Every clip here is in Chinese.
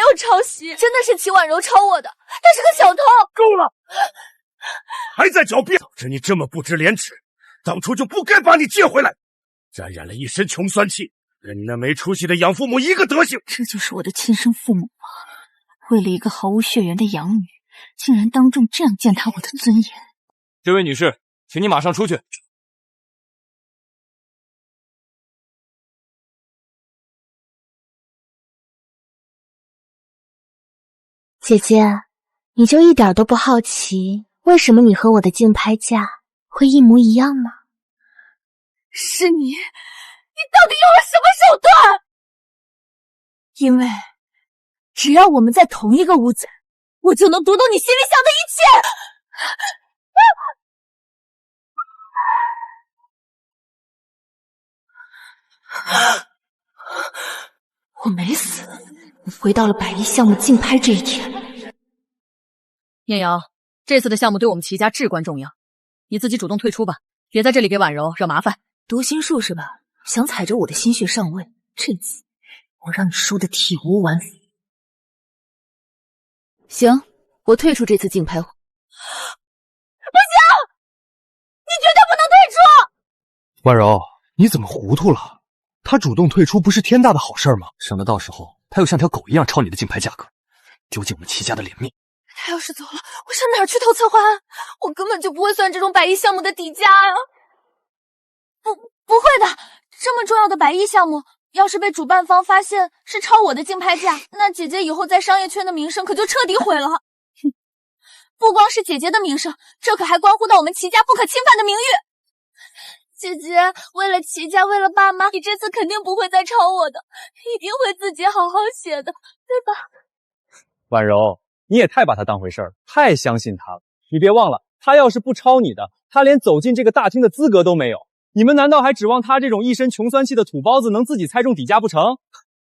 有抄袭，真的是齐婉柔抄我的，她是个小偷。够了，还在狡辩！早知你这么不知廉耻，当初就不该把你接回来，沾染了一身穷酸气，跟你那没出息的养父母一个德行。这就是我的亲生父母吗？为了一个毫无血缘的养女，竟然当众这样践踏我的尊严。这位女士，请你马上出去。姐姐，你就一点都不好奇，为什么你和我的竞拍价会一模一样吗？是你到底用了什么手段？因为只要我们在同一个屋子，我就能读懂你心里想的一切。我没死，我回到了百亿项目竞拍这一天。燕瑶，这次的项目对我们齐家至关重要，你自己主动退出吧，别在这里给婉柔惹麻烦。读心术是吧？想踩着我的心血上位，这次我让你输得体无完肤。行，我退出这次竞拍。不行，你绝对不能退出！婉柔，你怎么糊涂了？他主动退出不是天大的好事吗？省得到时候他又像条狗一样抄你的竞拍价格，丢尽我们齐家的脸面。他要是走了，我上哪儿去投策划案？我根本就不会算这种百亿项目的底价呀！不会的，这么重要的百亿项目，要是被主办方发现是抄我的竞拍价，那姐姐以后在商业圈的名声可就彻底毁了。哼，不光是姐姐的名声，这可还关乎到我们齐家不可侵犯的名誉。姐姐，为了齐家，为了爸妈，你这次肯定不会再抄我的，一定会自己好好写的，对吧？婉柔，你也太把他当回事儿，太相信他了。你别忘了，他要是不抄你的，他连走进这个大厅的资格都没有。你们难道还指望他这种一身穷酸气的土包子能自己猜中底价不成？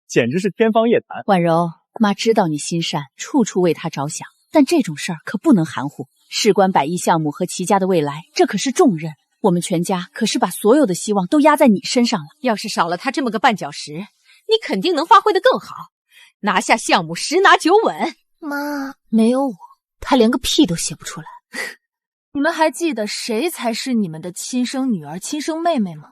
简直是天方夜谭。婉柔，妈知道你心善，处处为他着想，但这种事儿可不能含糊。事关百亿项目和齐家的未来，这可是重任。我们全家可是把所有的希望都压在你身上了。要是少了他这么个绊脚石，你肯定能发挥得更好，拿下项目10拿9稳。妈，没有我，他连个屁都写不出来。你们还记得谁才是你们的亲生女儿、亲生妹妹吗？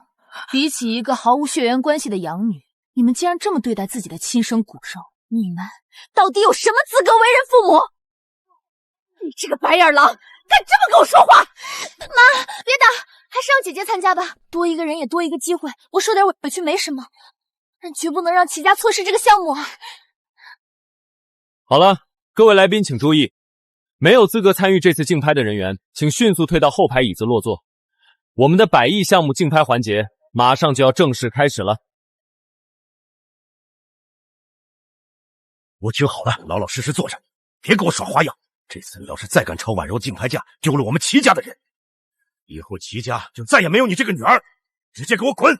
比起一个毫无血缘关系的养女，你们竟然这么对待自己的亲生骨肉，你们到底有什么资格为人父母？你这个白眼狼，敢这么跟我说话！妈，别打，还是让姐姐参加吧，多一个人也多一个机会。我受点委屈没什么，但绝不能让齐家错失这个项目啊！好了，各位来宾请注意，没有资格参与这次竞拍的人员，请迅速退到后排椅子落座。我们的百亿项目竞拍环节马上就要正式开始了。我听好了，老老实实坐着，别给我耍花样。这次你要是再敢抄婉柔竞拍价，丢了我们齐家的人，以后齐家就再也没有你这个女儿，直接给我滚！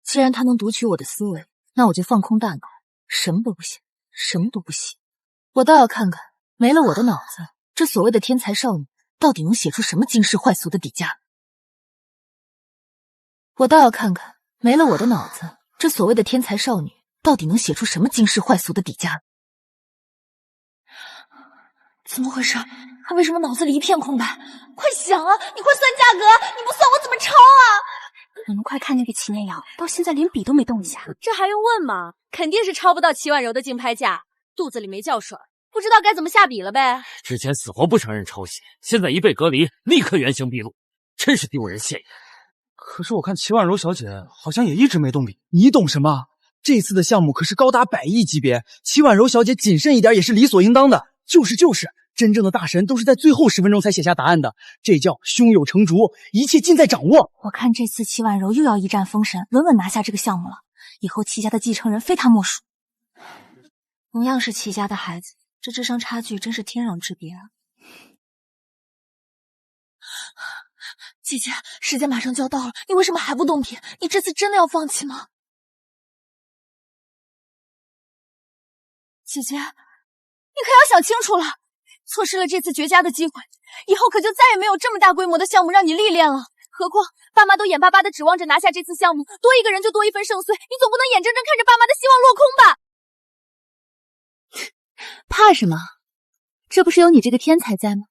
既然他能读取我的思维，那我就放空大脑，什么都不写，什么都不写。我倒要看看，没了我的脑子，这所谓的天才少女到底能写出什么惊世骇俗的底价？我倒要看看，没了我的脑子，这所谓的天才少女到底能写出什么惊世骇俗的底价？怎么回事？他为什么脑子里一片空白？快想啊！你快算价格！你不算我怎么抄啊？你们快看那个齐念瑶，到现在连笔都没动一下。这还用问吗？肯定是抄不到齐婉柔的竞拍价，肚子里没叫水，不知道该怎么下笔了呗。之前死活不承认抄袭，现在一被隔离，立刻原形毕露，真是丢人现眼。可是我看齐婉柔小姐好像也一直没动笔。你懂什么？这次的项目可是高达100亿级别，齐婉柔小姐谨慎一点也是理所应当的。就是，真正的大神都是在最后10分钟才写下答案的，这叫胸有成竹，一切尽在掌握。我看这次齐婉柔又要一战封神，稳稳拿下这个项目了，以后齐家的继承人非她莫属。同样是齐家的孩子，这智商差距真是天壤之别啊！姐姐，时间马上就要到了，你为什么还不动笔？你这次真的要放弃吗？姐姐，你可要想清楚了，错失了这次绝佳的机会，以后可就再也没有这么大规模的项目让你历练了。何况爸妈都眼巴巴的指望着拿下这次项目，多一个人就多一分胜碎，你总不能眼睁睁看着爸妈的希望落空吧？怕什么？这不是有你这个天才在吗？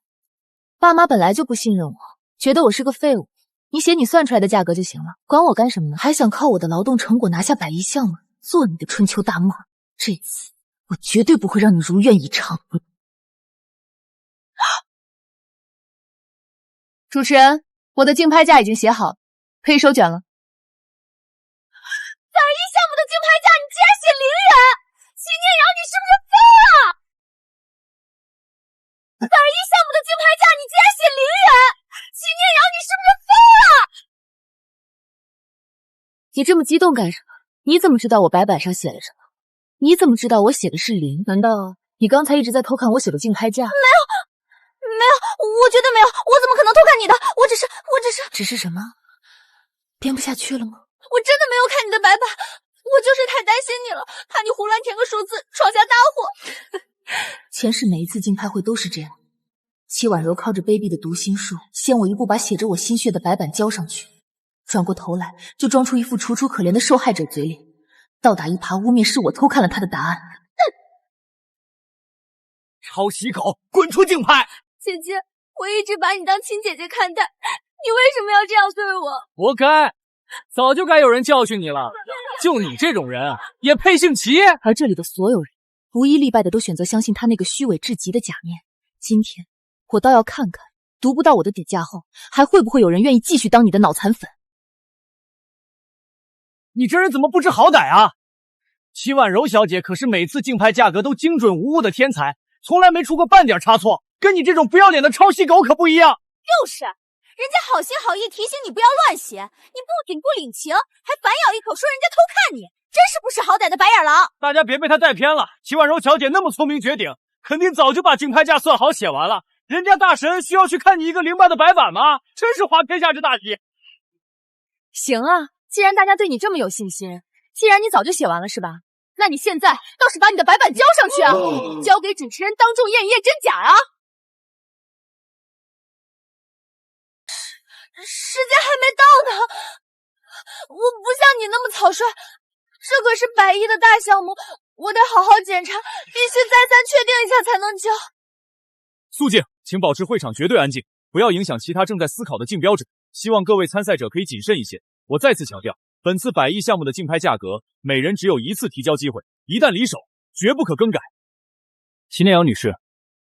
爸妈本来就不信任我，觉得我是个废物。你写你算出来的价格就行了，管我干什么呢？还想靠我的劳动成果拿下100亿项目，做你的春秋大梦。这次我绝对不会让你如愿以偿。主持人，我的竞拍价已经写好，可以收卷了。100亿项目的竞拍价你竟然写0元，秦念瑶你是不是疯了？100亿项目的竞拍价你竟然写0元，秦念瑶你是不是疯了？你这么激动干什么？你怎么知道我白板上写了什么？你怎么知道我写的是0？难道你刚才一直在偷看我写的竞拍价？没有，我绝对没有，我怎么可能偷看你的？我只是……只是什么？编不下去了吗？我真的没有看你的白板，我就是太担心你了，怕你胡乱填个数字，闯下大祸。前世每一次竞拍会都是这样，戚婉柔靠着卑鄙的读心术，先我一步把写着我心血的白板交上去，转过头来就装出一副楚楚可怜的受害者嘴脸，倒打一耙污蔑是我偷看了他的答案。抄袭狗，滚出竞拍！姐姐，我一直把你当亲姐姐看待，你为什么要这样对我？活该，早就该有人教训你了。就你这种人，也配姓齐？而这里的所有人，无一例外的都选择相信他那个虚伪至极的假面。今天，我倒要看看，读不到我的底价后，还会不会有人愿意继续当你的脑残粉？你这人怎么不知好歹啊？齐婉柔小姐可是每次竞拍价格都精准无误的天才，从来没出过半点差错，跟你这种不要脸的抄袭狗可不一样。就是，人家好心好意提醒你不要乱写，你不仅不领情，还反咬一口说人家偷看你，真是不识好歹的白眼狼。大家别被他带偏了，齐婉柔小姐那么聪明绝顶，肯定早就把竞拍价算好写完了。人家大神需要去看你一个0.8的白板吗？真是滑天下之大稽。行啊，既然大家对你这么有信心，既然你早就写完了是吧？那你现在倒是把你的白板交上去啊，交给主持人当众验一验真假啊。时间还没到呢，我不像你那么草率，这可是100亿的大项目，我得好好检查，必须再三确定一下才能交。肃静，请保持会场绝对安静，不要影响其他正在思考的竞标者。希望各位参赛者可以谨慎一些。我再次强调，本次100亿项目的竞拍价格，每人只有1次提交机会，一旦离手，绝不可更改。齐念瑶女士，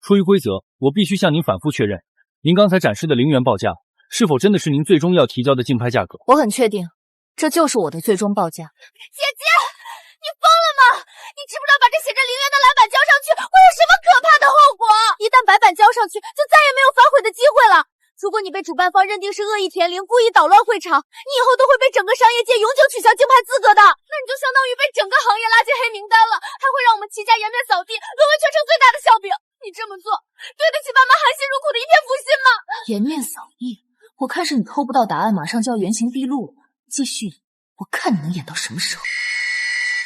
出于规则，我必须向您反复确认，您刚才展示的0元报价，是否真的是您最终要提交的竞拍价格？我很确定，这就是我的最终报价。姐姐，你疯了吗？你知不知道把这写着0元的蓝板交上去会有什么可怕的后果？一旦白板交上去，就再也没有反悔的机会了。如果你被主办方认定是恶意填零、故意捣乱会场，你以后都会被整个商业界永久取消竞拍资格的。那你就相当于被整个行业拉进黑名单了，还会让我们齐家颜面扫地，沦为全城最大的笑柄。你这么做，对得起爸妈含辛茹苦的一片苦心吗？颜面扫地，我看是你偷不到答案，马上就要原形毕露了。继续，我看你能演到什么时候。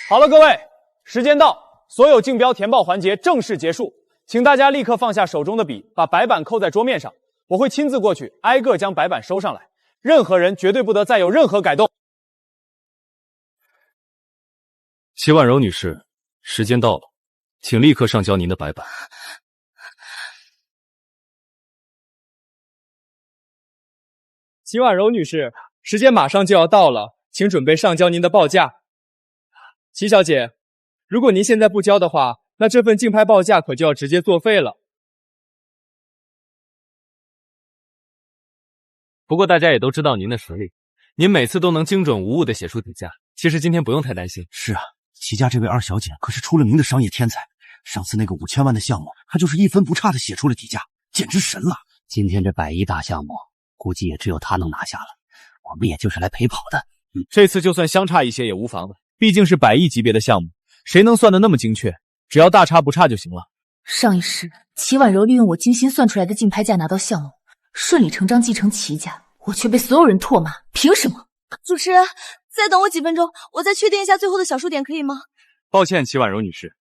好了，各位，时间到，所有竞标填报环节正式结束，请大家立刻放下手中的笔，把白板扣在桌面上。我会亲自过去，挨个将白板收上来，任何人绝对不得再有任何改动。齐婉柔女士，时间到了，请立刻上交您的白板。齐婉柔女士，时间马上就要到了，请准备上交您的报价。齐小姐，如果您现在不交的话，那这份竞拍报价可就要直接作废了。不过大家也都知道您的实力，您每次都能精准无误地写出底价，其实今天不用太担心。是啊，齐家这位二小姐可是出了名的商业天才，上次那个5000万的项目，她就是1分不差的写出了底价，简直神了。今天这100亿大项目，估计也只有她能拿下了，我们也就是来陪跑的。这次就算相差一些也无妨了，毕竟是100亿级别的项目，谁能算得那么精确？只要大差不差就行了。上一世，齐婉柔利用我精心算出来的竞拍价拿到项目，顺理成章继承齐家，我却被所有人唾骂，凭什么？主持人，再等我几分钟，我再确定一下最后的小数点，可以吗？抱歉，齐婉柔女士，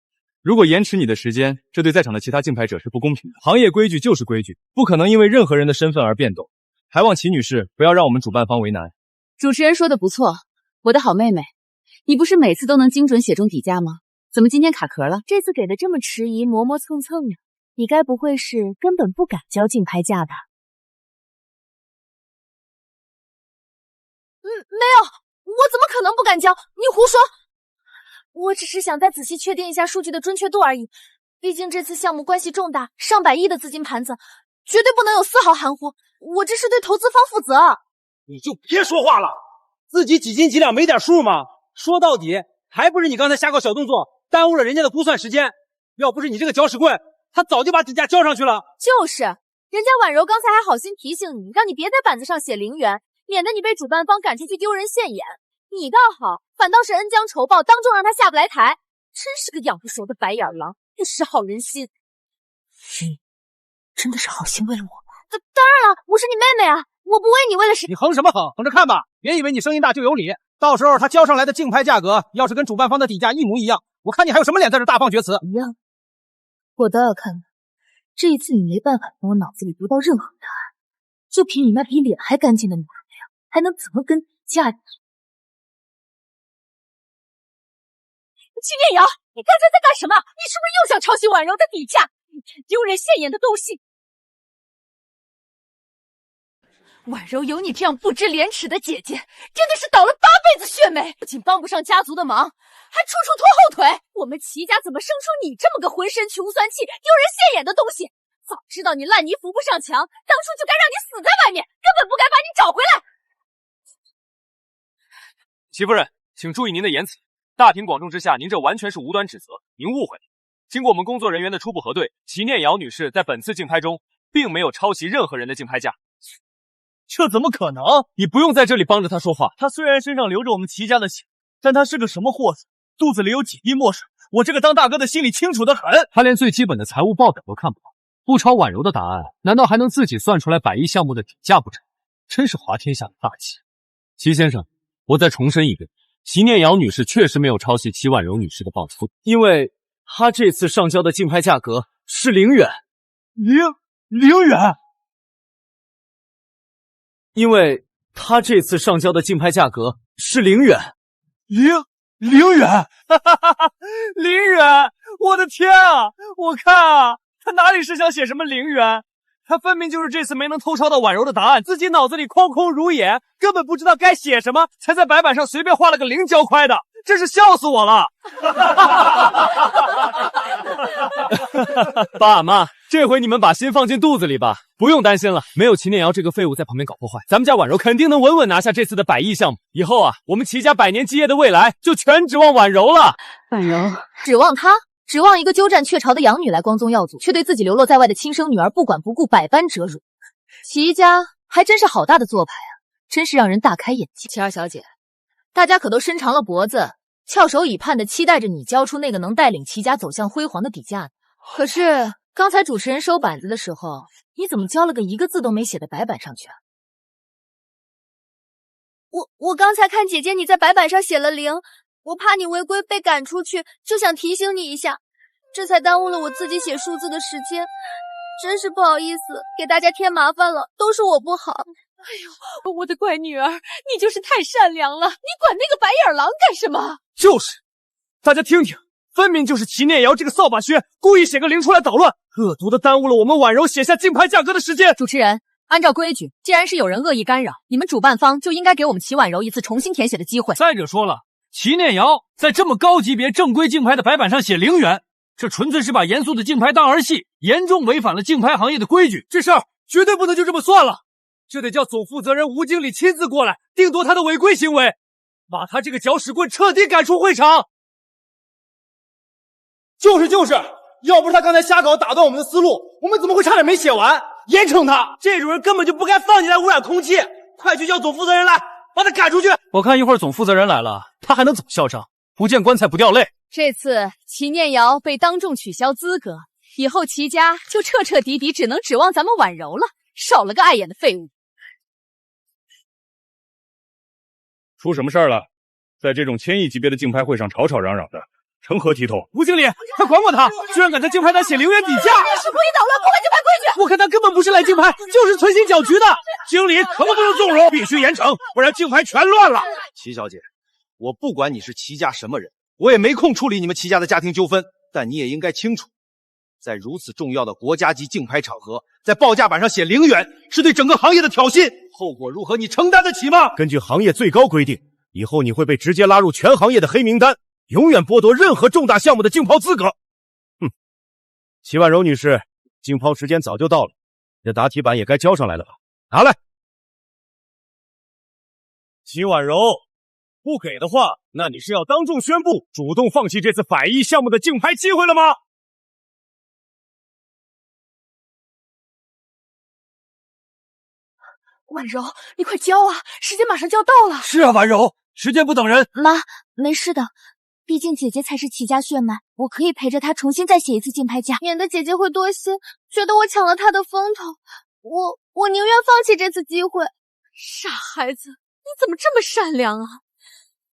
如果延迟你的时间，这对在场的其他竞拍者是不公平的。行业规矩就是规矩，不可能因为任何人的身份而变动。还望齐女士不要让我们主办方为难。主持人说的不错，我的好妹妹，你不是每次都能精准写中底价吗？怎么今天卡壳了？这次给的这么迟疑，磨磨蹭蹭的，你该不会是根本不敢交竞拍价吧？没有，我怎么可能不敢交？你胡说！我只是想再仔细确定一下数据的准确度而已。毕竟这次项目关系重大，上百亿的资金盘子，绝对不能有丝毫含糊。我这是对投资方负责。你就别说话了，自己几斤几两没点数吗？说到底，还不是你刚才瞎搞小动作，耽误了人家的估算时间。要不是你这个搅屎棍，他早就把底价交上去了。就是，人家婉柔刚才还好心提醒你，让你别在板子上写0元，免得你被主办方赶出去丢人现眼。你倒好，反倒是恩将仇报，当众让他下不来台，真是个养不熟的白眼狼，不识好人心。你真的是好心为了我吗？当然了，我是你妹妹啊，我不为你为了谁。你横什么横？横着看吧，别以为你声音大就有理。到时候他交上来的竞拍价格要是跟主办方的底价一模一样，我看你还有什么脸在这大放厥词？一样，我倒要看看，这一次你没办法从我脑子里读到任何答案，就凭你那比脸还干净的模样，还能怎么跟价？秦念瑶，你刚才在干什么？你是不是又想抄袭婉柔的底价？你这丢人现眼的东西！婉柔有你这样不知廉耻的姐姐，真的是倒了8辈子血霉，不仅帮不上家族的忙，还处处拖后腿。我们齐家怎么生出你这么个浑身穷酸气、丢人现眼的东西？早知道你烂泥扶不上墙，当初就该让你死在外面，根本不该把你找回来。齐夫人，请注意您的言辞。大庭广众之下，您这完全是无端指责，您误会了。经过我们工作人员的初步核对，齐念瑶女士在本次竞拍中并没有抄袭任何人的竞拍价。这怎么可能？你不用在这里帮着她说话。她虽然身上流着我们齐家的血，但她是个什么货色？肚子里有几滴墨水，我这个当大哥的心里清楚得很。她连最基本的财务报表都看不到，不抄婉柔的答案，难道还能自己算出来100亿项目的底价不成？真是滑天下的大稽。齐先生，我再重申一遍。齐念瑶女士确实没有抄袭齐婉柔女士的报酬，因为她这次上交的竞拍价格是0元。0元？因为她这次上交的竞拍价格是0元。0元？哈哈哈哈！0元！我的天啊！我看啊，他哪里是想写什么0元？他分明就是这次没能偷抄到婉柔的答案，自己脑子里空空如也，根本不知道该写什么，才在白板上随便画了个0交快的，真是笑死我了！爸妈，这回你们把心放进肚子里吧，不用担心了，没有齐念瑶这个废物在旁边搞破坏，咱们家婉柔肯定能稳稳拿下这次的100亿项目。以后啊，我们齐家100年基业的未来就全指望婉柔了。婉柔，指望她？指望一个鸠占鹊巢的养女来光宗耀祖，却对自己流落在外的亲生女儿不管不顾，百般折辱。齐家还真是好大的做派啊，真是让人大开眼界。齐二小姐，大家可都伸长了脖子，翘首以盼的期待着你交出那个能带领齐家走向辉煌的底价呢。可是刚才主持人收板子的时候，你怎么交了个1个字都没写的白板上去啊？我刚才看姐姐你在白板上写了0。我怕你违规被赶出去，就想提醒你一下，这才耽误了我自己写数字的时间，真是不好意思，给大家添麻烦了，都是我不好。哎呦，我的乖女儿，你就是太善良了，你管那个白眼狼干什么？就是，大家听听，分明就是齐念瑶这个扫把靴故意写个0出来捣乱，恶毒的耽误了我们婉柔写下竞拍价格的时间。主持人，按照规矩，既然是有人恶意干扰，你们主办方就应该给我们齐婉柔一次重新填写的机会。再者说了，齐念瑶在这么高级别正规竞拍的白板上写0元，这纯粹是把严肃的竞拍当儿戏，严重违反了竞拍行业的规矩。这事儿绝对不能就这么算了，这得叫总负责人吴经理亲自过来定夺他的违规行为，把他这个搅屎棍彻底赶出会场。就是，要不是他刚才瞎搞打断我们的思路，我们怎么会差点没写完？严惩他，这种人根本就不该放进来污染空气，快去叫总负责人来把他赶出去！我看一会儿总负责人来了，他还能怎么嚣张？不见棺材不掉泪。这次齐念瑶被当众取消资格，以后齐家就彻彻底底只能指望咱们婉柔了，少了个碍眼的废物。出什么事儿了？在这种1000亿级别的竞拍会上吵吵嚷嚷的，成何体统？吴经理，快管管他！居然敢在竞拍单写0元底价！你是故意捣乱，破坏竞拍规矩！我看他根本不是来竞拍，就是存心搅局的。经理可不能纵容，必须严惩，不然竞拍全乱了。齐小姐，我不管你是齐家什么人，我也没空处理你们齐家的家庭纠纷，但你也应该清楚，在如此重要的国家级竞拍场合，在报价板上写0元，是对整个行业的挑衅，后果如何你承担得起吗？根据行业最高规定，以后你会被直接拉入全行业的黑名单，永远剥夺任何重大项目的竞抛资格。齐婉柔女士，竞抛时间早就到了，你的答题板也该交上来了吧？拿来。齐婉柔，不给的话，那你是要当众宣布主动放弃这次100亿项目的竞拍机会了吗？婉柔，你快交啊，时间马上就要到了。是啊，婉柔，时间不等人。妈，没事的，毕竟姐姐才是齐家血脉，我可以陪着她重新再写一次竞拍价，免得姐姐会多心，觉得我抢了她的风头。我宁愿放弃这次机会。傻孩子，你怎么这么善良啊？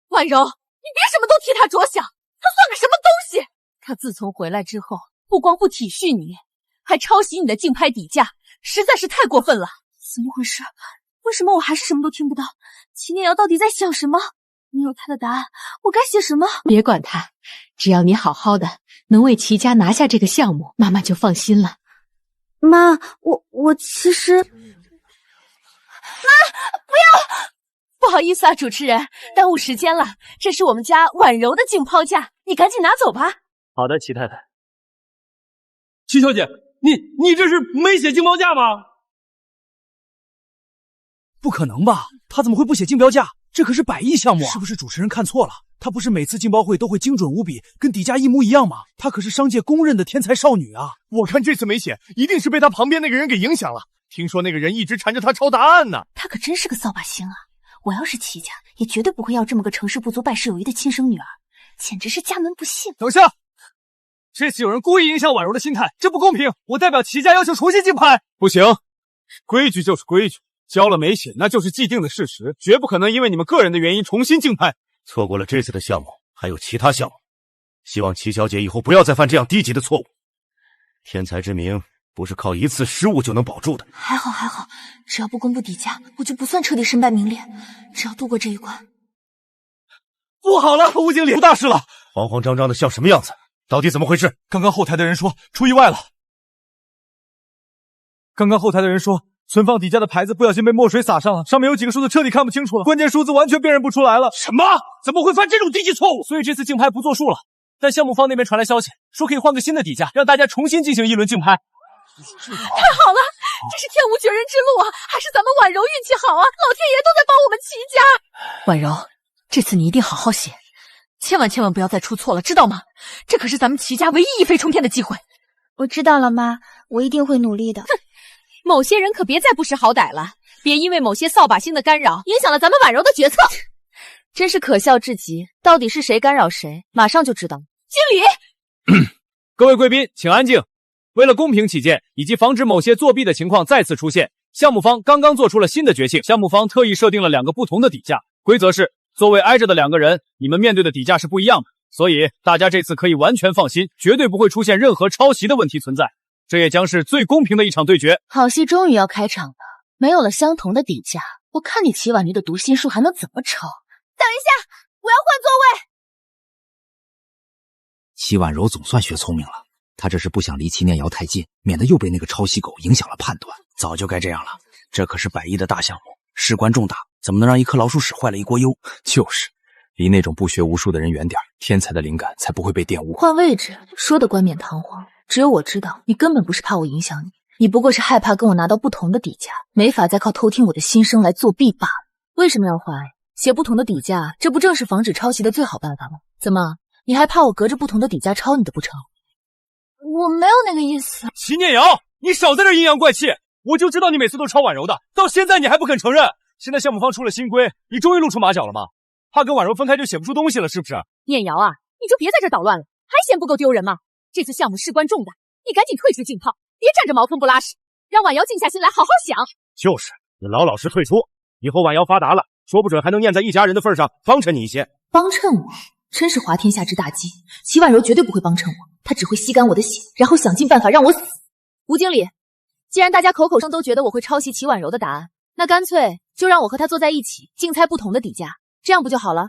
婉柔，你别什么都替他着想，他算个什么东西？他自从回来之后，不光不体恤你，还抄袭你的竞拍底价，实在是太过分了。怎么回事？为什么我还是什么都听不到？齐念瑶到底在想什么？没有他的答案，我该写什么？别管他，只要你好好的，能为齐家拿下这个项目，妈妈就放心了。妈，我其实……妈，不要！不好意思啊，主持人，耽误时间了。这是我们家婉柔的竞抛价，你赶紧拿走吧。好的，齐太太。齐小姐，你这是没写竞标价吗？不可能吧？他怎么会不写竞标价？这可是100亿项目啊！是不是主持人看错了？他不是每次竞标会都会精准无比，跟底价一模一样吗？她可是商界公认的天才少女啊！我看这次没写，一定是被他旁边那个人给影响了。听说那个人一直缠着他抄答案呢。他可真是个扫把星啊！我要是齐家，也绝对不会要这么个成事不足败事有余的亲生女儿，简直是家门不幸。等下，这次有人故意影响婉柔的心态，这不公平！我代表齐家要求重新竞拍。不行，规矩就是规矩。交了没写，那就是既定的事实，绝不可能因为你们个人的原因重新竞拍。错过了这次的项目，还有其他项目，希望齐小姐以后不要再犯这样低级的错误。天才之名不是靠一次失误就能保住的。还好，只要不公布底价，我就不算彻底身败名裂。只要度过这一关。不好了，吴经理，出大事了！慌慌张张的像什么样子？到底怎么回事？刚刚后台的人说出意外了。存放底价的牌子不小心被墨水洒上了，上面有几个数字彻底看不清楚了，关键数字完全辨认不出来了。什么？怎么会犯这种低级错误？所以这次竞拍不作数了。但项目方那边传来消息，说可以换个新的底价，让大家重新进行一轮竞拍。太好了，这是天无绝人之路啊！还是咱们婉柔运气好啊！老天爷都在帮我们齐家。婉柔，这次你一定好好写，千万不要再出错了，知道吗？这可是咱们齐家唯一一飞冲天的机会。我知道了，妈，我一定会努力的。某些人可别再不识好歹了，别因为某些扫把星的干扰，影响了咱们婉柔的决策。真是可笑至极，到底是谁干扰谁，马上就知道了。经理，各位贵宾，请安静。为了公平起见，以及防止某些作弊的情况再次出现，项目方刚刚做出了新的决定。项目方特意设定了2个不同的底价，规则是座位挨着的2个人，你们面对的底价是不一样的。所以大家这次可以完全放心，绝对不会出现任何抄袭的问题存在。这也将是最公平的一场对决。好戏终于要开场了，没有了相同的底价，我看你齐婉妮的读心术还能怎么抄？等一下，我要换座位。齐婉柔总算学聪明了，她这是不想离齐念瑶太近，免得又被那个抄袭狗影响了判断。早就该这样了，这可是100亿的大项目，事关重大，怎么能让一颗老鼠屎坏了一锅油？就是，离那种不学无术的人远点，天才的灵感才不会被玷污。换位置，说的冠冕堂皇。只有我知道，你根本不是怕我影响你，你不过是害怕跟我拿到不同的底价，没法再靠偷听我的心声来作弊罢了。为什么要换？写不同的底价，这不正是防止抄袭的最好办法吗？怎么，你还怕我隔着不同的底价抄你的不成？我没有那个意思。齐念瑶，你少在这阴阳怪气！我就知道你每次都抄婉柔的，到现在你还不肯承认。现在项目方出了新规，你终于露出马脚了吗？怕跟婉柔分开就写不出东西了是不是？念瑶啊，你就别在这捣乱了，还嫌不够丢人吗？这次项目事关重大，你赶紧退出竞泡，别站着茅坑不拉屎，让婉瑶静下心来好好想。就是，你老实退出，以后婉瑶发达了，说不准还能念在一家人的份上帮衬你一些。帮衬我，真是滑天下之大稽。齐婉柔绝对不会帮衬我，她只会吸干我的血，然后想尽办法让我死。吴经理，既然大家口口声都觉得我会抄袭齐婉柔的答案，那干脆就让我和她坐在一起，竞猜不同的底价，这样不就好了？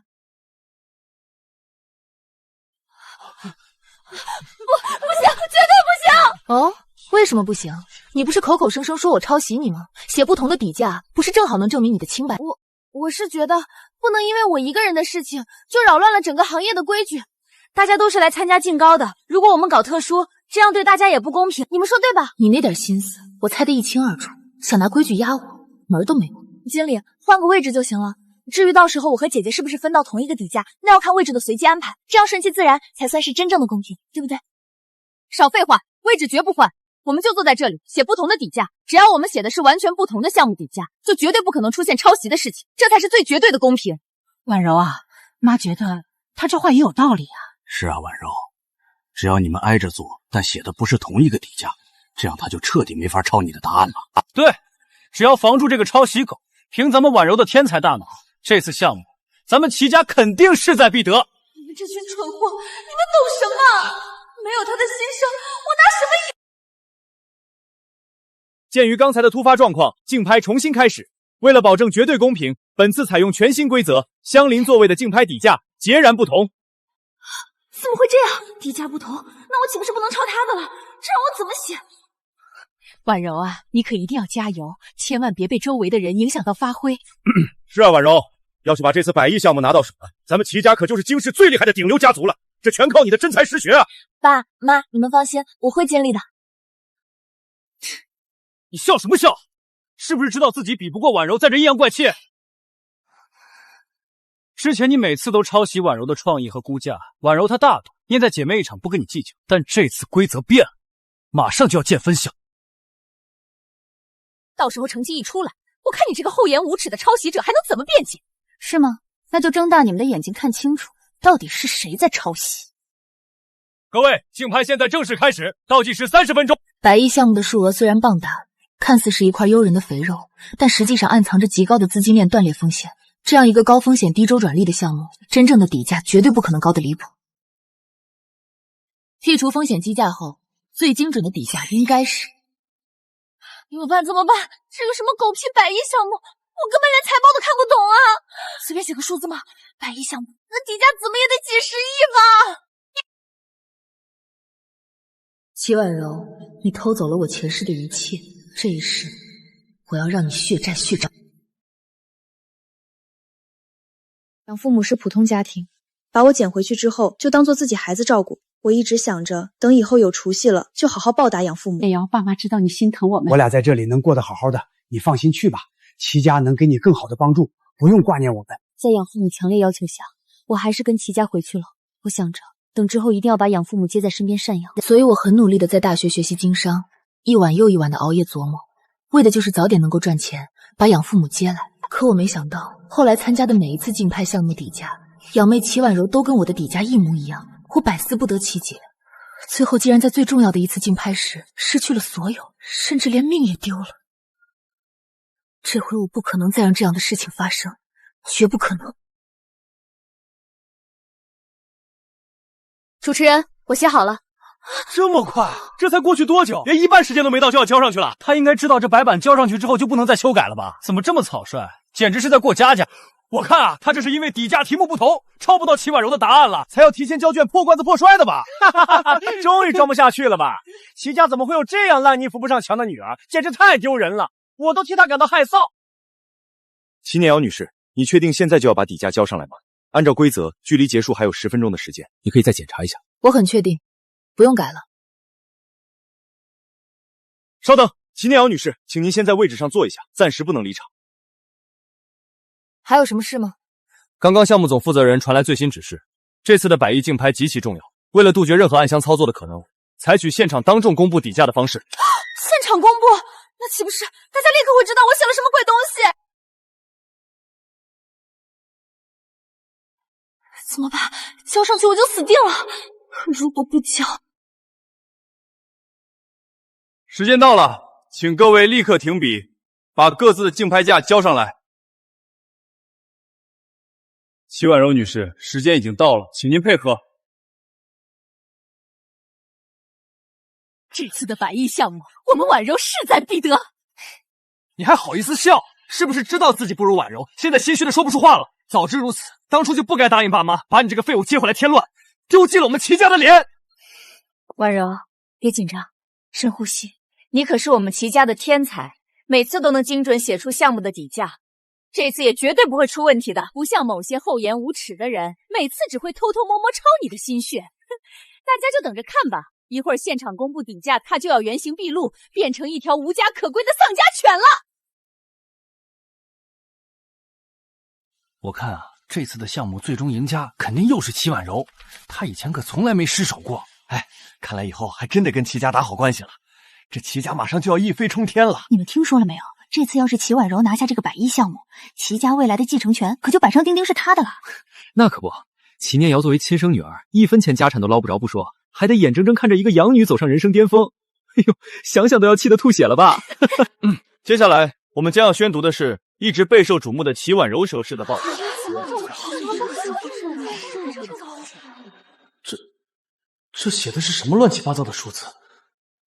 哦，为什么不行？你不是口口声声说我抄袭你吗？写不同的底价，不是正好能证明你的清白？我是觉得不能因为我一个人的事情就扰乱了整个行业的规矩。大家都是来参加竞高的，如果我们搞特殊，这样对大家也不公平，你们说对吧？你那点心思，我猜得一清二楚，想拿规矩压我，门儿都没有。经理，换个位置就行了。至于到时候我和姐姐是不是分到同一个底价，那要看位置的随机安排，这样顺其自然才算是真正的公平，对不对？少废话，位置绝不换，我们就坐在这里写不同的底价，只要我们写的是完全不同的项目底价，就绝对不可能出现抄袭的事情，这才是最绝对的公平。婉柔啊，妈觉得他这话也有道理啊。是啊，婉柔，只要你们挨着做，但写的不是同一个底价，这样他就彻底没法抄你的答案了。对，只要防住这个抄袭狗，凭咱们婉柔的天才大脑，这次项目咱们齐家肯定势在必得。你们这群蠢货，你们懂什么？没有他的心声，我拿什么赢？鉴于刚才的突发状况，竞拍重新开始。为了保证绝对公平，本次采用全新规则，相邻座位的竞拍底价截然不同。怎么会这样？底价不同，那我岂不是不能抄他的了？这让我怎么写？婉柔啊，你可一定要加油，千万别被周围的人影响到发挥。是啊，婉柔，要是把这次100亿项目拿到手了，咱们齐家可就是京市最厉害的顶流家族了，这全靠你的真才实学啊！爸妈，你们放心，我会尽力的。你笑什么笑？是不是知道自己比不过婉柔，在这阴阳怪气？之前你每次都抄袭婉柔的创意和估价，婉柔她大度，念在姐妹一场不跟你计较。但这次规则变了，马上就要见分晓。到时候成绩一出来，我看你这个厚颜无耻的抄袭者还能怎么辩解？是吗？那就睁大你们的眼睛看清楚，到底是谁在抄袭。各位，竞拍现在正式开始，倒计时30分钟。100亿项目的数额虽然棒大，看似是一块诱人的肥肉，但实际上暗藏着极高的资金链断裂风险。这样一个高风险低周转率的项目，真正的底价绝对不可能高得离谱。剔除风险基价后，最精准的底价应该是……怎么办？怎么办？这个什么狗屁100亿项目，我根本连财报都看不懂啊！随便写个数字嘛，100亿项目，那底价怎么也得几十亿吧？齐婉柔，你偷走了我前世的一切，这一世我要让你血债血偿。养父母是普通家庭，把我捡回去之后就当做自己孩子照顾。我一直想着等以后有出息了就好好报答养父母。磊瑶，爸妈知道你心疼我们，我俩在这里能过得好好的，你放心去吧，齐家能给你更好的帮助，不用挂念我们。在养父母强烈要求下，我还是跟齐家回去了。我想着等之后一定要把养父母接在身边赡养，所以我很努力的在大学学习经商，一晚又一晚的熬夜琢磨，为的就是早点能够赚钱，把养父母接来。可我没想到，后来参加的每一次竞拍项目底价，养妹齐婉柔都跟我的底价一模一样，我百思不得其解。最后竟然在最重要的一次竞拍时失去了所有，甚至连命也丢了。这回我不可能再让这样的事情发生，绝不可能。主持人，我写好了。这么快？这才过去多久？连一半时间都没到就要交上去了？他应该知道这白板交上去之后就不能再修改了吧？怎么这么草率？简直是在过家家！我看啊，他这是因为底价题目不同，抄不到齐婉柔的答案了，才要提前交卷破罐子破摔的吧？终于装不下去了吧？齐家怎么会有这样烂泥扶不上墙的女儿？简直太丢人了！我都替她感到害臊。齐念瑶女士，你确定现在就要把底价交上来吗？按照规则，距离结束还有10分钟的时间，你可以再检查一下。我很确定，不用改了。稍等，齐念瑶女士，请您先在位置上坐一下，暂时不能离场。还有什么事吗？刚刚项目总负责人传来最新指示，这次的100亿竞拍极其重要，为了杜绝任何暗箱操作的可能，采取现场当众公布底价的方式。现场公布？那岂不是大家立刻会知道我写了什么鬼东西？怎么办？交上去我就死定了。如果不交，时间到了，请各位立刻停笔，把各自的竞拍价交上来。齐婉柔女士，时间已经到了，请您配合。这次的100亿项目，我们婉柔势在必得。你还好意思笑？是不是知道自己不如婉柔，现在心虚的说不出话了？早知如此，当初就不该答应爸妈把你这个废物接回来添乱，丢尽了我们齐家的脸。婉柔，别紧张，深呼吸，你可是我们齐家的天才，每次都能精准写出项目的底价，这次也绝对不会出问题的。不像某些厚颜无耻的人，每次只会偷偷摸摸抄你的心血。大家就等着看吧，一会儿现场公布底价，他就要原形毕露，变成一条无家可归的丧家犬了。我看啊，这次的项目最终赢家肯定又是齐婉柔，她以前可从来没失手过。哎，看来以后还真得跟齐家打好关系了。这齐家马上就要一飞冲天了。你们听说了没有？这次要是齐婉柔拿下这个百亿项目，齐家未来的继承权可就板上钉钉是她的了。那可不，齐念瑶作为亲生女儿，一分钱家产都捞不着不说，还得眼睁睁看着一个养女走上人生巅峰。哎呦，想想都要气得吐血了吧？接下来我们将要宣读的是一直备受瞩目的齐婉柔蛇氏的报道。这写的是什么乱七八糟的数字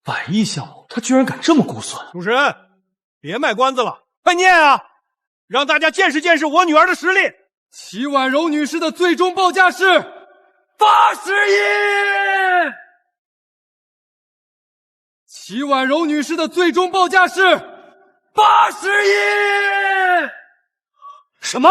？100亿项目，他居然敢这么估算！主持人，别卖关子了，快念啊，让大家见识见识我女儿的实力。齐婉柔女士的最终报价是80亿。齐婉柔女士的最终报价是80亿。什么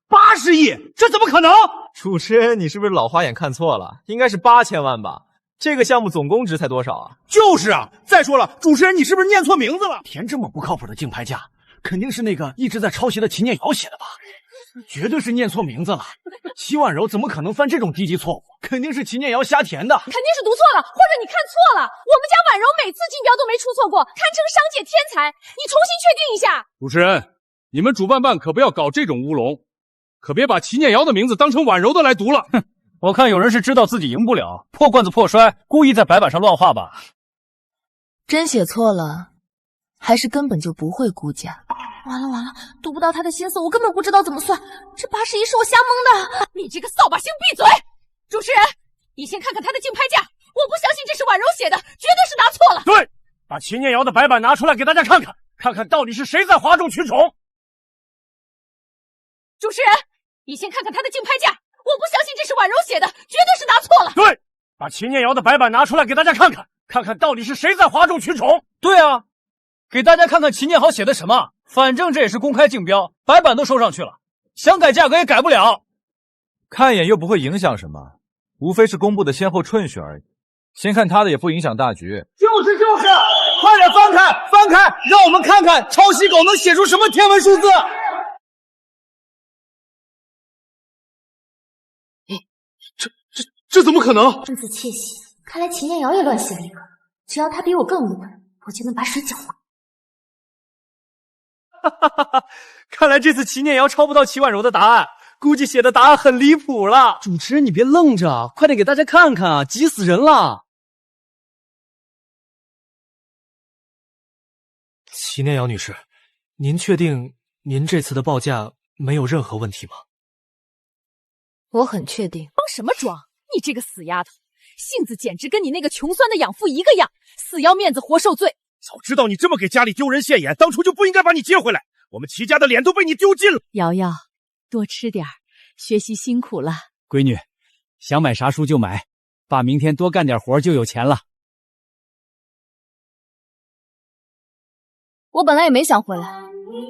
？80亿？这怎么可能？主持人，你是不是老花眼看错了？应该是8000万吧？这个项目总共值才多少啊？就是啊！再说了，主持人，你是不是念错名字了？填这么不靠谱的竞拍价，肯定是那个一直在抄袭的齐念瑶写的吧？绝对是念错名字了。齐婉柔怎么可能犯这种低级错误？肯定是齐念瑶瞎填的。肯定是读错了，或者你看错了。我们家婉柔每次竞标都没出错过，堪称商界天才。你重新确定一下。主持人，你们主办办可不要搞这种乌龙，可别把齐念瑶的名字当成婉柔的来读了。哼，我看有人是知道自己赢不了，破罐子破摔，故意在白板上乱画吧。真写错了，还是根本就不会估价？完了完了，读不到他的心思，我根本不知道怎么算。这80亿是我瞎蒙的。你这个扫把星，闭嘴！主持人，你先看看他的竞拍价，我不相信这是婉柔写的，绝对是拿错了。对，把齐念瑶的白板拿出来给大家看看，看看到底是谁在哗众取宠。主持人，你先看看他的竞拍价，我不相信这是婉柔写的，绝对是拿错了。对，把齐念瑶的白板拿出来给大家看看，看看到底是谁在哗众取宠。对啊，给大家看看齐念豪写的什么，反正这也是公开竞标，白板都收上去了，想改价格也改不了。看一眼又不会影响什么，无非是公布的先后顺序而已。先看他的也不影响大局。就是，快点翻开，翻开，让我们看看抄袭狗能写出什么天文数字。这怎么可能？这次窃喜，看来齐念瑶也乱写了一个。只要他比我更乱，我就能把水搅浑。看来这次齐念瑶抄不到齐婉柔的答案，估计写的答案很离谱了。主持人，你别愣着，快点给大家看看啊，急死人了！齐念瑶女士，您确定您这次的报价没有任何问题吗？我很确定。装什么装？你这个死丫头，性子简直跟你那个穷酸的养父一个样，死要面子活受罪。早知道你这么给家里丢人现眼，当初就不应该把你接回来，我们齐家的脸都被你丢尽了。瑶瑶，多吃点，学习辛苦了。闺女，想买啥书就买，爸明天多干点活就有钱了。我本来也没想回来，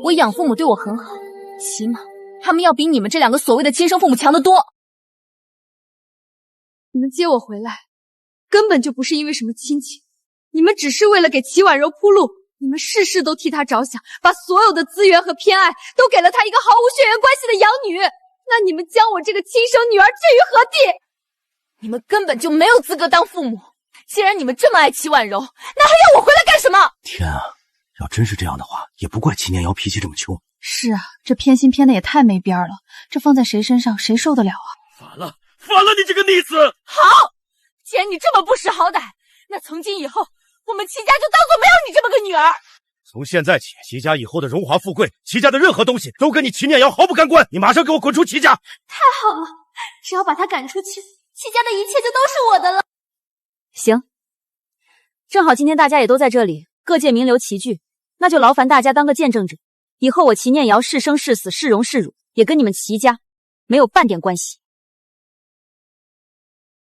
我养父母对我很好，起码他们要比你们这两个所谓的亲生父母强得多。你们接我回来，根本就不是因为什么亲情，你们只是为了给齐婉柔铺路，你们事事都替她着想，把所有的资源和偏爱都给了她一个毫无血缘关系的养女，那你们将我这个亲生女儿置于何地？你们根本就没有资格当父母，既然你们这么爱齐婉柔，那还要我回来干什么？天啊，要真是这样的话，也不怪齐念瑶脾气这么凶。是啊，这偏心偏的也太没边了，这放在谁身上谁受得了啊？反了你这个逆子！好，既然你这么不识好歹，那从今以后我们齐家就当做没有你这么个女儿。从现在起，齐家以后的荣华富贵，齐家的任何东西都跟你齐念瑶毫不干关，你马上给我滚出齐家！太好了，只要把她赶出去，齐家的一切就都是我的了。行，正好今天大家也都在这里，各界名流齐聚，那就劳烦大家当个见证者，以后我齐念瑶是生是死，是荣是辱，也跟你们齐家没有半点关系。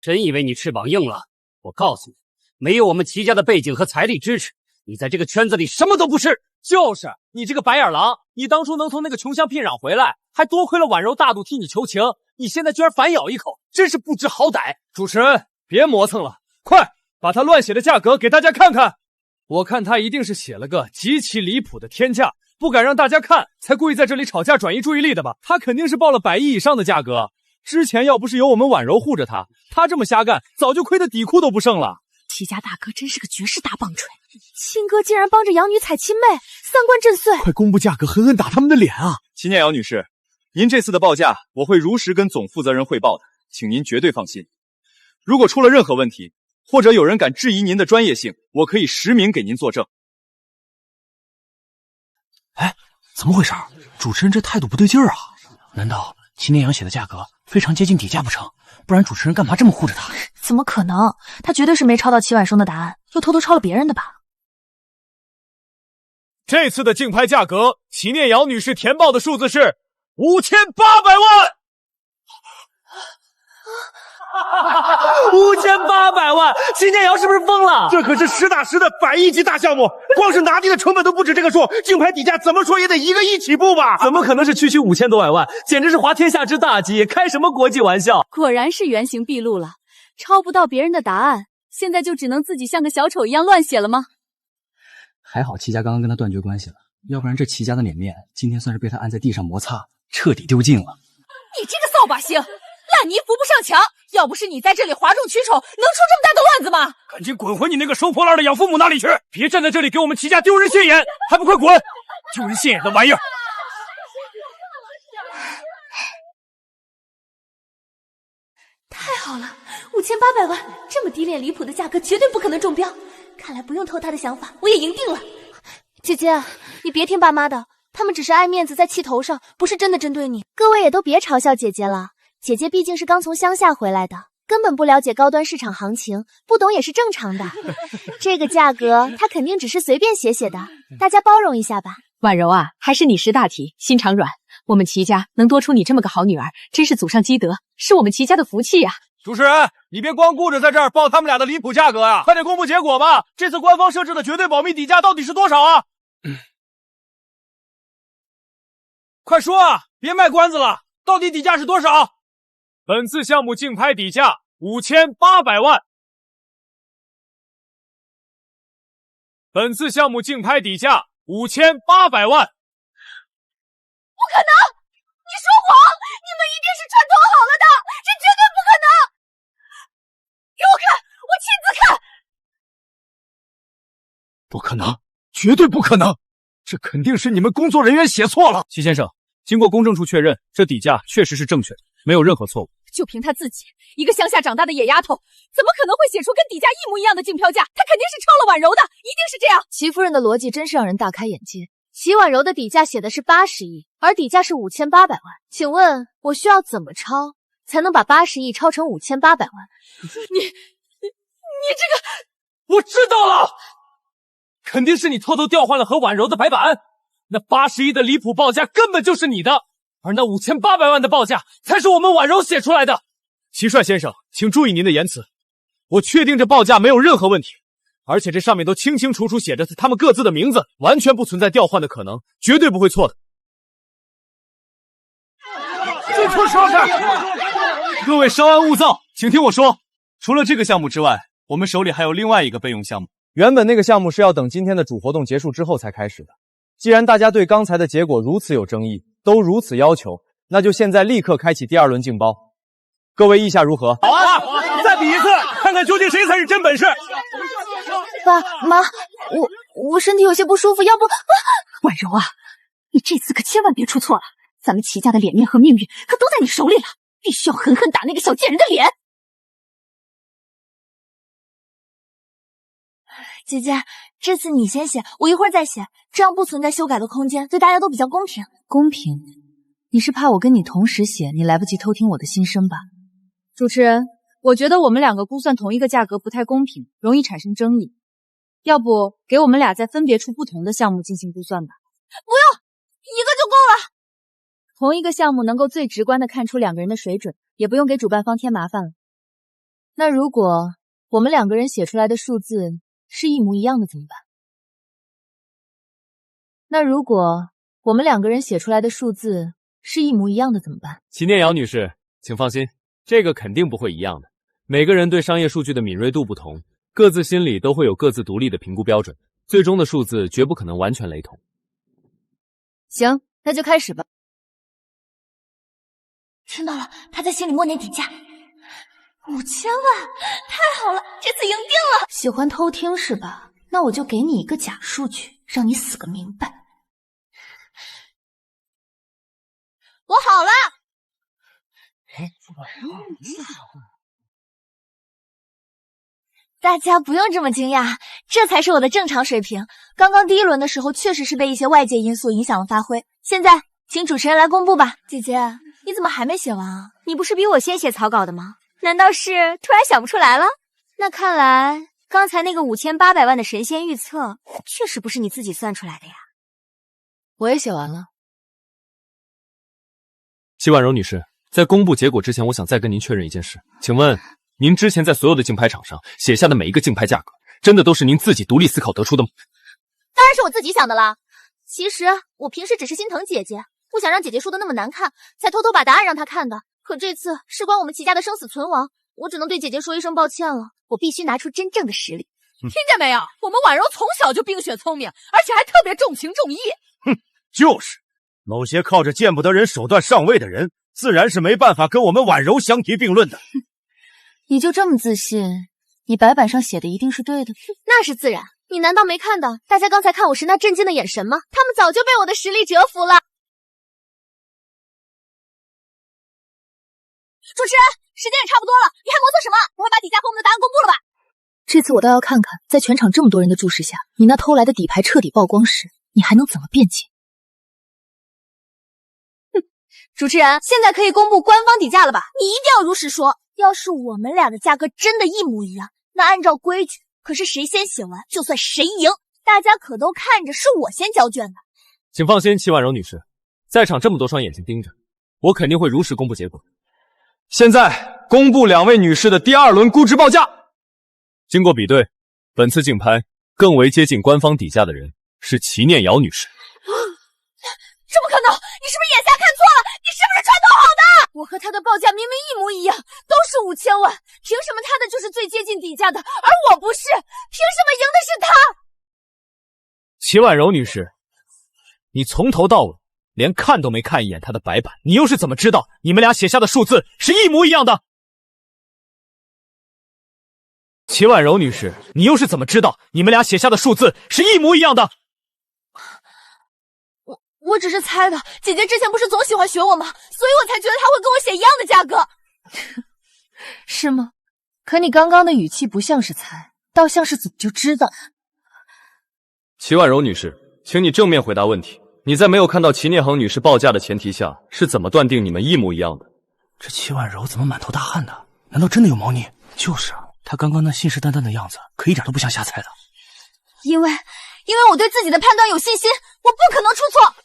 真以为你翅膀硬了？我告诉你，没有我们齐家的背景和财力支持，你在这个圈子里什么都不是。就是你这个白眼狼，你当初能从那个穷乡僻壤回来，还多亏了婉柔大度替你求情，你现在居然反咬一口，真是不知好歹。主持人，别磨蹭了，快把他乱写的价格给大家看看。我看他一定是写了个极其离谱的天价，不敢让大家看，才故意在这里吵架转移注意力的吧？他肯定是报了100亿以上的价格。之前要不是有我们婉柔护着他，他这么瞎干，早就亏得底裤都不剩了。齐家大哥真是个绝世大棒槌，亲哥竟然帮着养女踩亲妹，三观震碎！快公布价格，狠狠打他们的脸啊！齐念瑶女士，您这次的报价我会如实跟总负责人汇报的，请您绝对放心。如果出了任何问题，或者有人敢质疑您的专业性，我可以实名给您作证。哎，怎么回事？主持人这态度不对劲儿啊！难道齐念阳写的价格非常接近底价不成？不然主持人干嘛这么护着他？怎么可能？他绝对是没抄到齐婉生的答案，又偷偷抄了别人的吧？这次的竞拍价格，齐念瑶女士填报的数字是5800万。5800万，齐念瑶是不是疯了？这可是实打实的100亿级大项目，光是拿地的成本都不止这个数，竞拍底价怎么说也得1个亿起步吧？怎么可能是区区5000多万？简直是滑天下之大稽，开什么国际玩笑？果然是原形毕露了，抄不到别人的答案，现在就只能自己像个小丑一样乱写了吗？还好齐家刚刚跟他断绝关系了，要不然这齐家的脸面今天算是被他按在地上摩擦，彻底丢尽了。你这个扫把星，烂泥扶不上墙！要不是你在这里哗众取宠，能出这么大的乱子吗？赶紧滚回你那个收破烂的养父母那里去！别站在这里给我们齐家丢人现眼，还不快滚！丢人现眼的玩意儿！太好了，5800万，这么低廉离谱的价格绝对不可能中标。看来不用偷他的想法，我也赢定了。姐姐，你别听爸妈的，他们只是爱面子在气头上，不是真的针对你。各位也都别嘲笑姐姐了，姐姐毕竟是刚从乡下回来的，根本不了解高端市场行情，不懂也是正常的。这个价格她肯定只是随便写写的，大家包容一下吧。婉柔啊，还是你识大体，心肠软。我们齐家能多出你这么个好女儿，真是祖上积德，是我们齐家的福气呀。主持人，你别光顾着在这儿报他们俩的离谱价格啊，快点公布结果吧！这次官方设置的绝对保密底价到底是多少啊？快说啊，别卖关子了，到底底价是多少？本次项目竞拍底价5800万。本次项目竞拍底价5800万。不可能！你说谎！你们一定是串通好了的，这绝对不可能！给我看，我亲自看！不可能，绝对不可能！这肯定是你们工作人员写错了。齐先生，经过公证处确认，这底价确实是正确的，没有任何错误。就凭他自己一个乡下长大的野丫头，怎么可能会写出跟底价一模一样的竞标价？他肯定是抄了婉柔的，一定是这样。齐夫人的逻辑真是让人大开眼界。齐婉柔的底价写的是80亿，而底价是5800万。请问我需要怎么抄才能把80亿抄成5800万？你这个，我知道了，肯定是你偷偷调换了和婉柔的白板。那80亿的离谱报价根本就是你的，而那5800万的报价才是我们婉柔写出来的。齐帅先生，请注意您的言辞。我确定这报价没有任何问题。而且这上面都清清楚楚写着他们各自的名字，完全不存在调换的可能，绝对不会错的。这出说是，各位稍安勿躁，请听我说。除了这个项目之外，我们手里还有另外一个备用项目。原本那个项目是要等今天的主活动结束之后才开始的。既然大家对刚才的结果如此有争议，都如此要求，那就现在立刻开启第2轮竞包。各位意下如何？好啊，再比一次，看看究竟谁才是真本事。爸妈，我身体有些不舒服，要不……婉柔啊，你这次可千万别出错了，咱们齐家的脸面和命运可都在你手里了，必须要狠狠打那个小贱人的脸。姐姐，这次你先写，我一会儿再写，这样不存在修改的空间，对大家都比较公平。公平？你是怕我跟你同时写，你来不及偷听我的心声吧？主持人，我觉得我们两个估算同一个价格不太公平，容易产生争议。要不给我们俩再分别出不同的项目进行估算吧？不用，一个就够了。同一个项目能够最直观的看出两个人的水准，也不用给主办方添麻烦了。那如果我们两个人写出来的数字是一模一样的怎么办？那如果我们两个人写出来的数字是一模一样的怎么办？齐念瑶女士，请放心，这个肯定不会一样的。每个人对商业数据的敏锐度不同，各自心里都会有各自独立的评估标准，最终的数字绝不可能完全雷同。行，那就开始吧。听到了，他在心里默念底价5000万，太好了，这次赢定了。喜欢偷听是吧？那我就给你一个假数据，让你死个明白。我好了。大家不用这么惊讶，这才是我的正常水平。刚刚第一轮的时候，确实是被一些外界因素影响了发挥。现在，请主持人来公布吧。姐姐，你怎么还没写完啊？你不是比我先写草稿的吗？难道是突然想不出来了？那看来刚才那个5800万的神仙预测，确实不是你自己算出来的呀。我也写完了。戚婉柔女士，在公布结果之前，我想再跟您确认一件事，请问您之前在所有的竞拍场上写下的每一个竞拍价格，真的都是您自己独立思考得出的吗？当然是我自己想的啦。其实我平时只是心疼姐姐，不想让姐姐输得那么难看，才偷偷把答案让她看的。可这次事关我们齐家的生死存亡，我只能对姐姐说一声抱歉了。我必须拿出真正的实力。听见没有？我们婉柔从小就冰雪聪明，而且还特别重情重义。哼，就是某些靠着见不得人手段上位的人，自然是没办法跟我们婉柔相提并论的。你就这么自信？你白板上写的一定是对的？那是自然。你难道没看到大家刚才看我时那震惊的眼神吗？他们早就被我的实力折服了。主持人，时间也差不多了，你还磨蹭什么？不会把底价和我们的答案公布了吧？这次我倒要看看，在全场这么多人的注视下，你那偷来的底牌彻底曝光时，你还能怎么辩解？主持人，现在可以公布官方底价了吧？你一定要如实说。要是我们俩的价格真的一模一样，那按照规矩，可是谁先写完就算谁赢。大家可都看着是我先交卷的。请放心，戚婉柔女士，在场这么多双眼睛盯着，我肯定会如实公布结果。现在公布两位女士的第二轮估值报价。经过比对，本次竞拍更为接近官方底价的人是齐念瑶女士。这不可能！你是不是眼瞎看错了？你是不是串通好的？我和他的报价明明一模一样，都是5000万，凭什么他的就是最接近底价的，而我不是？凭什么赢的是他？齐婉柔女士，你从头到尾连看都没看一眼他的白板，你又是怎么知道你们俩写下的数字是一模一样的？齐婉柔女士，你又是怎么知道你们俩写下的数字是一模一样的？我只是猜的，姐姐之前不是总喜欢学我吗？所以我才觉得她会跟我写一样的价格。是吗？可你刚刚的语气不像是猜，倒像是早就知道。齐婉柔女士，请你正面回答问题。你在没有看到齐念恒女士报价的前提下，是怎么断定你们一模一样的？这齐婉柔怎么满头大汗的？难道真的有猫腻？就是啊，她刚刚那信誓旦旦的样子，可一点都不像瞎猜的。因为我对自己的判断有信心，我不可能出错。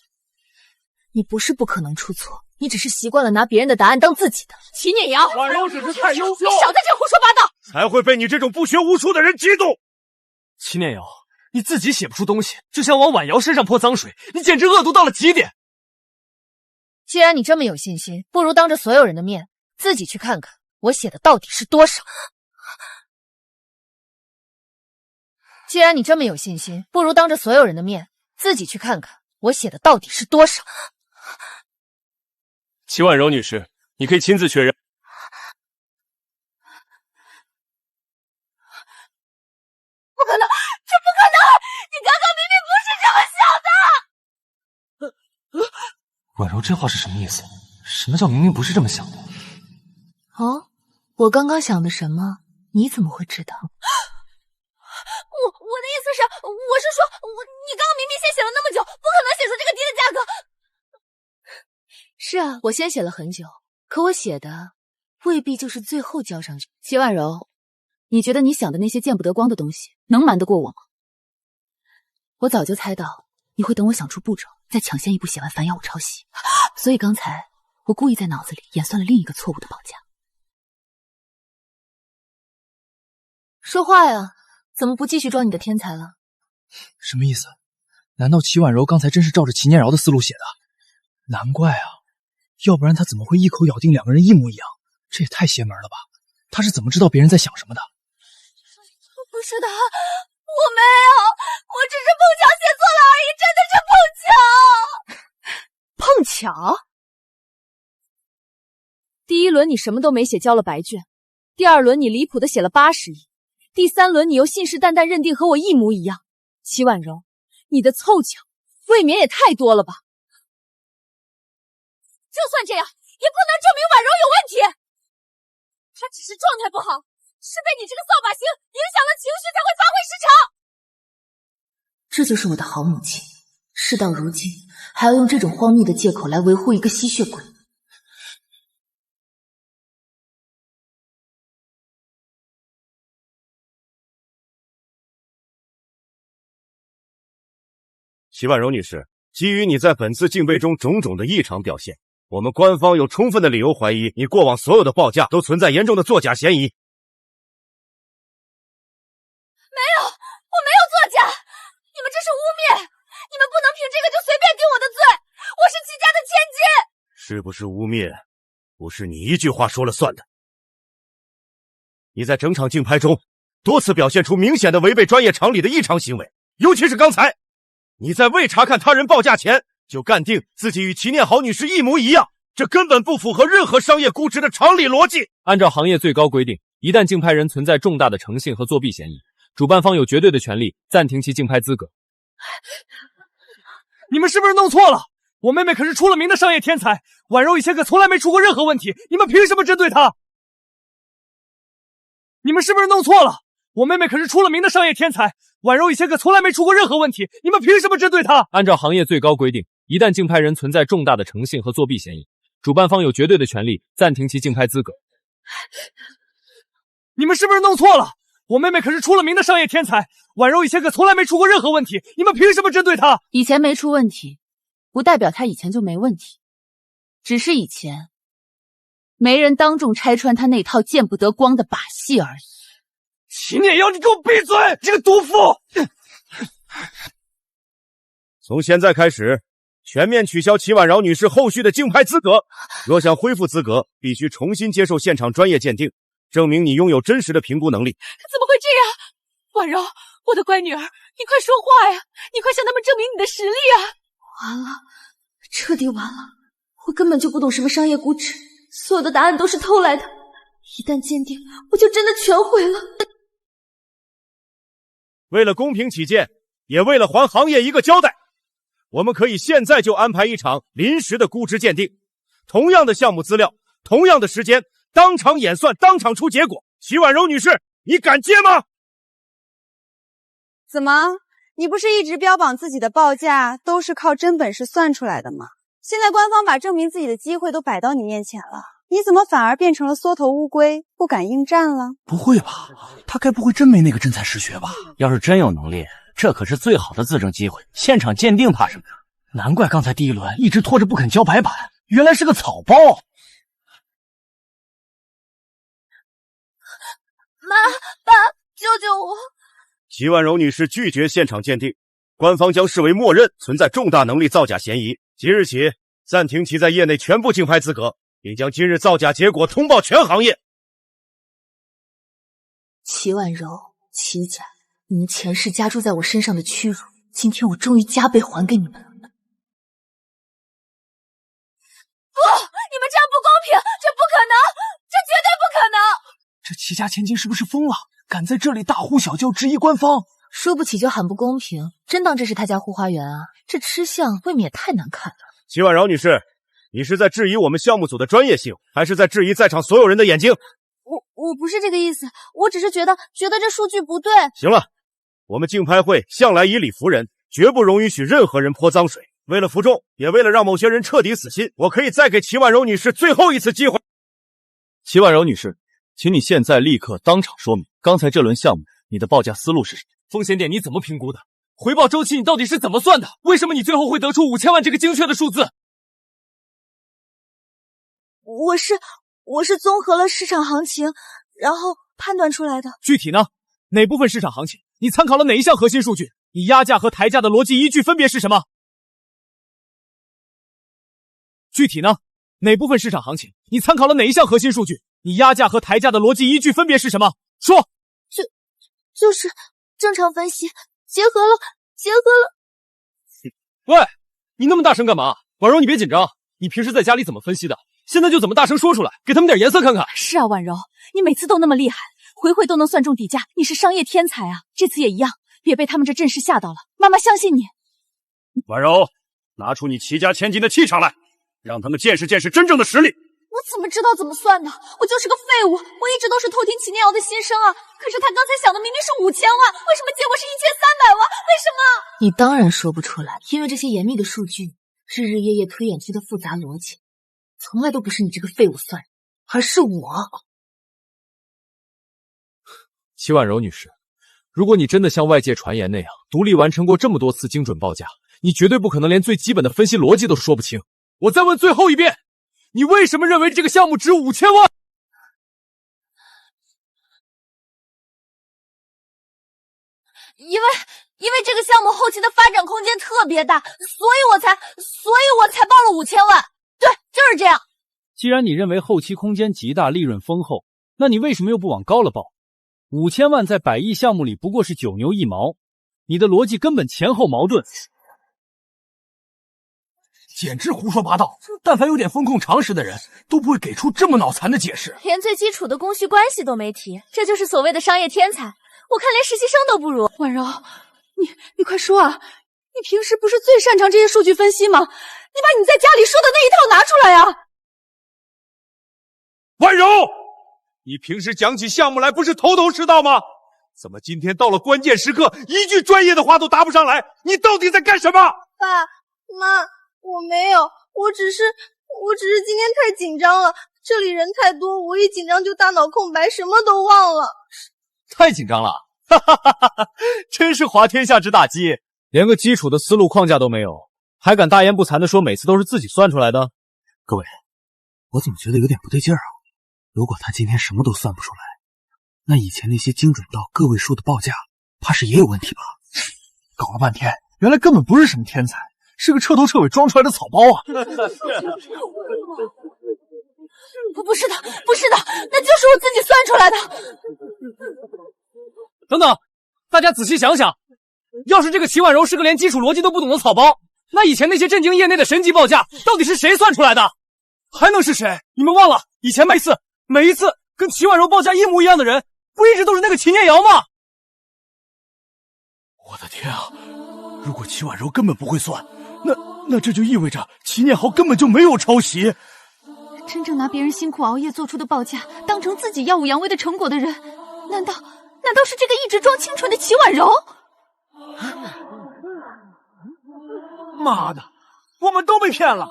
你不是不可能出错，你只是习惯了拿别人的答案当自己的。齐念瑶，婉柔只是太优秀，你少在这胡说八道，才会被你这种不学无术的人嫉妒。齐念瑶，你自己写不出东西，就想往婉瑶身上泼脏水，你简直恶毒到了极点。既然你这么有信心，不如当着所有人的面，自己去看看我写的到底是多少。既然你这么有信心，不如当着所有人的面，自己去看看我写的到底是多少。齐婉柔女士，你可以亲自确认。不可能，这不可能！你刚刚明明不是这么想的。婉柔这话是什么意思？什么叫明明不是这么想的？哦，我刚刚想的什么？你怎么会知道？我的意思是，我是说，你刚刚明明先写了那么久，不可能写出这个低的价格。是啊，我先写了很久，可我写的未必就是最后交上去。齐婉柔，你觉得你想的那些见不得光的东西，能瞒得过我吗？我早就猜到你会等我想出步骤，再抢先一步写完，反咬我抄袭。所以刚才我故意在脑子里演算了另一个错误的报价。说话呀，怎么不继续装你的天才了？什么意思？难道齐婉柔刚才真是照着齐念饶的思路写的？难怪啊，要不然他怎么会一口咬定两个人一模一样？这也太邪门了吧！他是怎么知道别人在想什么的？不是的，我没有，我只是碰巧写错了而已，真的是碰巧。碰巧？第一轮你什么都没写，交了白卷；第二轮你离谱的写了80亿；第三轮你又信誓旦旦认定和我一模一样。齐婉柔，你的凑巧未免也太多了吧？就算这样，也不能证明婉柔有问题。她只是状态不好，是被你这个扫把星影响了情绪才会发挥失常。这就是我的好母亲，事到如今还要用这种荒谬的借口来维护一个吸血鬼。齐婉柔女士，基于你在本次竞杯中种种的异常表现，我们官方有充分的理由怀疑你过往所有的报价都存在严重的作假嫌疑。没有，我没有作假，你们这是污蔑，你们不能凭这个就随便定我的罪，我是齐家的千金。是不是污蔑，不是你一句话说了算的。你在整场竞拍中多次表现出明显的违背专业常理的异常行为，尤其是刚才，你在未查看他人报价前就干定自己与齐念豪女士一模一样，这根本不符合任何商业估值的常理逻辑。按照行业最高规定，一旦竞拍人存在重大的诚信和作弊嫌疑，主办方有绝对的权利暂停其竞拍资格。你们是不是弄错了？我妹妹可是出了名的商业天才，婉柔以前可从来没出过任何问题，你们凭什么针对她？你们是不是弄错了？我妹妹可是出了名的商业天才，婉柔以前可从来没出过任何问题，你们凭什么针对她？按照行业最高规定，一旦竞拍人存在重大的诚信和作弊嫌疑，主办方有绝对的权利暂停其竞拍资格。你们是不是弄错了？我妹妹可是出了名的商业天才，婉柔以前可从来没出过任何问题，你们凭什么针对她？以前没出问题，不代表她以前就没问题，只是以前没人当众拆穿她那套见不得光的把戏而已。齐念瑶，你给我闭嘴！这个毒妇！从现在开始，全面取消齐婉柔女士后续的竞拍资格。若想恢复资格，必须重新接受现场专业鉴定，证明你拥有真实的评估能力。怎么会这样？婉柔，我的乖女儿，你快说话呀！你快向他们证明你的实力啊！完了，彻底完了！我根本就不懂什么商业估值，所有的答案都是偷来的。一旦鉴定，我就真的全毁了。为了公平起见，也为了还行业一个交代，我们可以现在就安排一场临时的估值鉴定，同样的项目资料，同样的时间，当场演算，当场出结果。齐婉柔女士，你敢接吗？怎么，你不是一直标榜自己的报价都是靠真本事算出来的吗？现在官方把证明自己的机会都摆到你面前了，你怎么反而变成了缩头乌龟，不敢应战了？不会吧，他该不会真没那个真才实学吧？要是真有能力，这可是最好的自证机会，现场鉴定怕什么呀？难怪刚才第一轮一直拖着不肯交白板，原来是个草包。妈，爸，救救我！齐婉柔女士拒绝现场鉴定，官方将视为默认存在重大能力造假嫌疑，即日起暂停其在业内全部竞拍资格，并将今日造假结果通报全行业。齐婉柔、齐家，你们前世加诸在我身上的屈辱，今天我终于加倍还给你们了。不，你们这样不公平，这不可能，这绝对不可能！这齐家千金是不是疯了？敢在这里大呼小叫，质疑官方？说不起就喊不公平，真当这是他家后花园啊？这吃相未免也太难看了。齐婉柔女士，你是在质疑我们项目组的专业性，还是在质疑在场所有人的眼睛？我不是这个意思，我只是觉得这数据不对。行了，我们竞拍会向来以理服人，绝不容允许任何人泼脏水。为了服众，也为了让某些人彻底死心，我可以再给齐婉柔女士最后一次机会。齐婉柔女士，请你现在立刻当场说明，刚才这轮项目你的报价思路是什么？风险点你怎么评估的？回报周期你到底是怎么算的？为什么你最后会得出5000万这个精确的数字？我是综合了市场行情，然后判断出来的。具体呢？哪部分市场行情？你参考了哪一项核心数据？你压价和抬价的逻辑依据分别是什么？具体呢？哪部分市场行情？你参考了哪一项核心数据？你压价和抬价的逻辑依据分别是什么？说。就是正常分析，结合了。喂，你那么大声干嘛？婉柔，你别紧张，你平时在家里怎么分析的？现在就怎么大声说出来，给他们点颜色看看。是啊，婉柔，你每次都那么厉害，回回都能算中底价，你是商业天才啊！这次也一样，别被他们这阵势吓到了。妈妈相信你。婉柔，拿出你齐家千金的气场来，让他们见识见识真正的实力。我怎么知道怎么算的？我就是个废物，我一直都是偷听齐念瑶的心声啊！可是他刚才想的明明是5000万，为什么结果是1300万？为什么？你当然说不出来，因为这些严密的数据是日夜夜推演出的复杂逻辑，从来都不是你这个废物算的，而是我。齐婉柔女士，如果你真的像外界传言那样独立完成过这么多次精准报价，你绝对不可能连最基本的分析逻辑都说不清。我再问最后一遍，你为什么认为这个项目值5000万？因为这个项目后期的发展空间特别大，所以我才报了5000万。对，就是这样。既然你认为后期空间极大，利润丰厚，那你为什么又不往高了报？5000万在100亿项目里不过是9牛1毛，你的逻辑根本前后矛盾。简直胡说八道！但凡有点风控常识的人都不会给出这么脑残的解释。连最基础的供需关系都没提，这就是所谓的商业天才。我看连实习生都不如。婉柔，你快说啊！你平时不是最擅长这些数据分析吗？你把你在家里说的那一套拿出来啊！婉柔，你平时讲起项目来不是头头是道吗？怎么今天到了关键时刻，一句专业的话都答不上来？你到底在干什么？爸妈，我没有，我只是今天太紧张了，这里人太多，我一紧张就大脑空白，什么都忘了。太紧张了，哈哈哈哈！真是滑天下之大稽，连个基础的思路框架都没有，还敢大言不惭地说每次都是自己算出来的？各位，我怎么觉得有点不对劲儿啊？如果他今天什么都算不出来，那以前那些精准到个位数的报价，怕是也有问题吧？搞了半天，原来根本不是什么天才，是个彻头彻尾装出来的草包啊！不是的，那就是我自己算出来的。等等，大家仔细想想，要是这个齐婉柔是个连基础逻辑都不懂的草包，那以前那些震惊业内的神级报价到底是谁算出来的？还能是谁？你们忘了以前每一次跟齐婉柔报价一模一样的人，不一直都是那个齐念瑶吗？我的天啊！如果齐婉柔根本不会算，那这就意味着齐念豪根本就没有抄袭。真正拿别人辛苦熬夜做出的报价当成自己耀武扬威的成果的人，难道是这个一直装清纯的齐婉柔？妈的，我们都被骗了！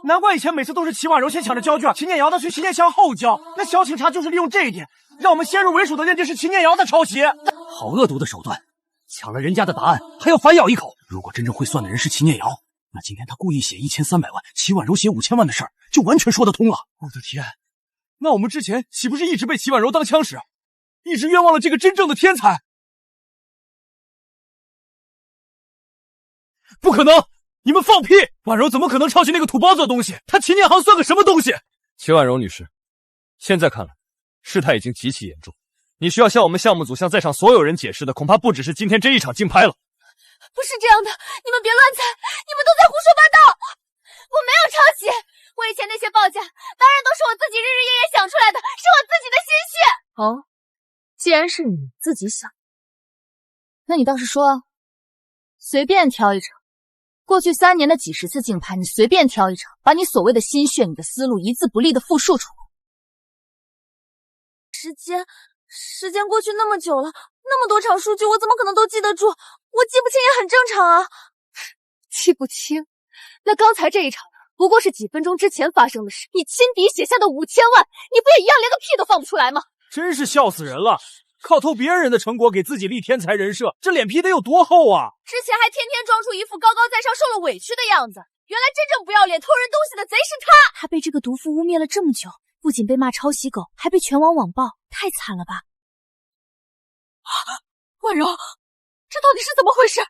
难怪以前每次都是齐婉柔先抢着交卷，齐念瑶的去齐念祥后交。那小警察就是利用这一点，让我们先入为主的认定是齐念瑶的抄袭。好恶毒的手段，抢了人家的答案还要反咬一口。如果真正会算的人是齐念瑶，那今天他故意写1300万，齐婉柔写5000万的事儿就完全说得通了。我的天，那我们之前岂不是一直被齐婉柔当枪使，一直冤枉了这个真正的天才？不可能！你们放屁！婉柔怎么可能抄袭那个土包子的东西？他齐念行算个什么东西？齐婉柔女士，现在看来，事态已经极其严重，你需要向我们项目组向在场所有人解释的，恐怕不只是今天这一场竞拍了。不是这样的，你们别乱猜，你们都在胡说八道。我没有抄袭，我以前那些报价当然都是我自己日日夜夜想出来的，是我自己的心血。哦，既然是你自己想，那你倒是说啊，随便挑一场。过去3年的几十次竞拍，你随便挑一场，把你所谓的心血、你的思路一字不离的复述出来。时间过去那么久了，那么多场数据，我怎么可能都记得住？我记不清也很正常啊。记不清？那刚才这一场不过是几分钟之前发生的事，你亲笔写下的5000万，你不也一样连个屁都放不出来吗？真是笑死人了！靠偷别人的成果给自己立天才人设，这脸皮得有多厚啊！之前还天天装出一副高高在上、受了委屈的样子，原来真正不要脸偷人东西的贼是他！他被这个毒妇污蔑了这么久，不仅被骂抄袭狗，还被全网网暴，太惨了吧！婉柔，这到底是怎么回事？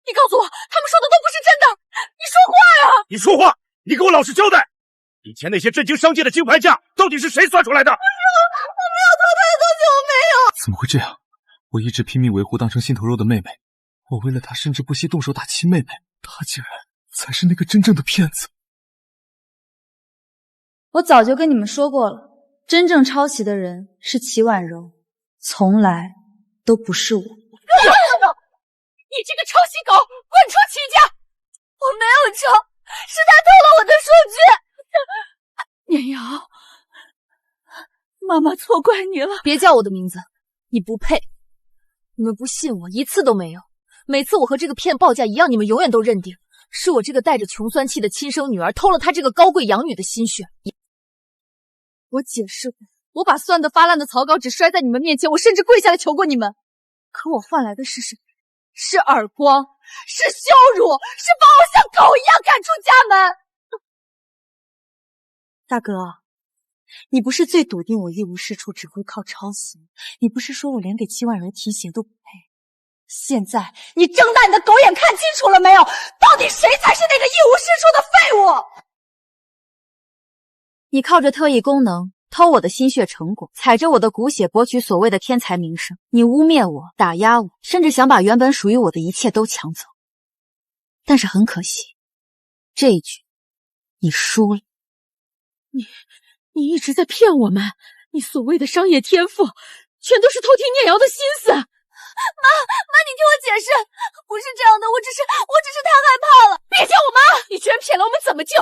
你告诉我，他们说的都不是真的！你说话呀！你说话！你给我老实交代！以前那些震惊商界的金牌价，到底是谁算出来的？我没有偷太多钱，我没有。怎么会这样？我一直拼命维护当成心头肉的妹妹，我为了她甚至不惜动手打亲妹妹，她竟然才是那个真正的骗子。我早就跟你们说过了，真正抄袭的人是齐婉柔，从来都不是我。你这个抄袭狗，滚出齐家！我没有抄，是他偷了我的数据。念瑶，妈妈错怪你了。别叫我的名字，你不配。你们不信我一次都没有。每次我和这个骗报价一样，你们永远都认定是我这个带着穷酸气的亲生女儿偷了她这个高贵养女的心血。我解释过，我把算得发烂的草稿纸摔在你们面前，我甚至跪下来求过你们，可我换来的是什么？是耳光，是羞辱，是把我像狗一样赶出家门。大哥，你不是最笃定我一无是处，只会靠抄袭？你不是说我连给7万人提鞋都不配？现在你睁大你的狗眼看清楚了没有？到底谁才是那个一无是处的废物？你靠着特异功能偷我的心血成果，踩着我的骨血博取所谓的天才名声，你污蔑我，打压我，甚至想把原本属于我的一切都抢走。但是很可惜，这一局你输了。你一直在骗我们，你所谓的商业天赋，全都是偷听念瑶的心思。妈，你听我解释，不是这样的，我只是太害怕了。别叫我妈！你居然骗了我们怎么救？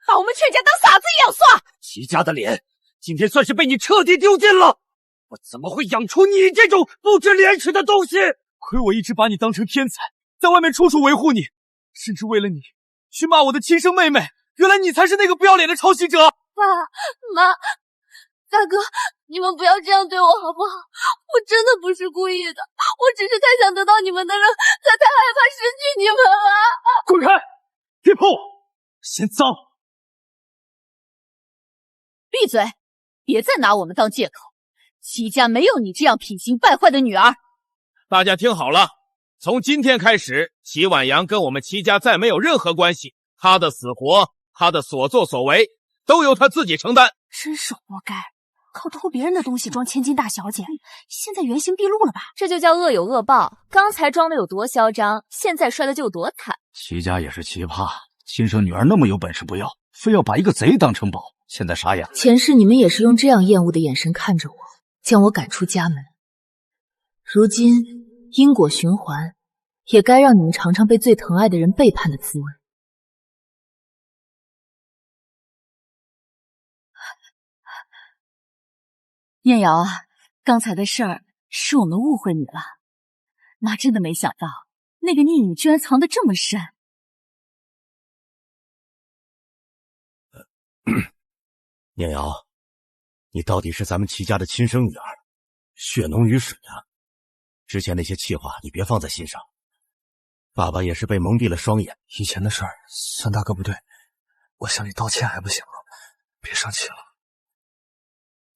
把我们全家当傻子一样算。齐家的脸，今天算是被你彻底丢尽了。我怎么会养出你这种不知廉耻的东西？亏我一直把你当成天才，在外面处处维护你，甚至为了你去骂我的亲生妹妹。原来你才是那个不要脸的抄袭者！爸妈，大哥，你们不要这样对我好不好？我真的不是故意的，我只是太想得到你们的热，才太害怕失去你们了。滚开！别碰我！嫌脏！闭嘴！别再拿我们当借口。齐家没有你这样品行败坏的女儿。大家听好了，从今天开始，齐婉阳跟我们齐家再没有任何关系，他的死活，他的所作所为，都由他自己承担。真是活该，靠偷别人的东西装千金大小姐，现在原形毕露了吧？这就叫恶有恶报。刚才装的有多嚣张，现在摔的就有多惨。齐家也是奇葩，亲生女儿那么有本事不要，非要把一个贼当成宝，现在傻眼。前世你们也是用这样厌恶的眼神看着我，将我赶出家门。如今因果循环，也该让你们尝尝被最疼爱的人背叛的滋味。念瑶啊，刚才的事儿是我们误会你了，妈真的没想到那个逆女居然藏得这么深。念瑶，你到底是咱们齐家的亲生女儿，血浓于水啊！之前那些气话你别放在心上，爸爸也是被蒙蔽了双眼。以前的事儿算大哥不对，我向你道歉还不行吗？别生气了。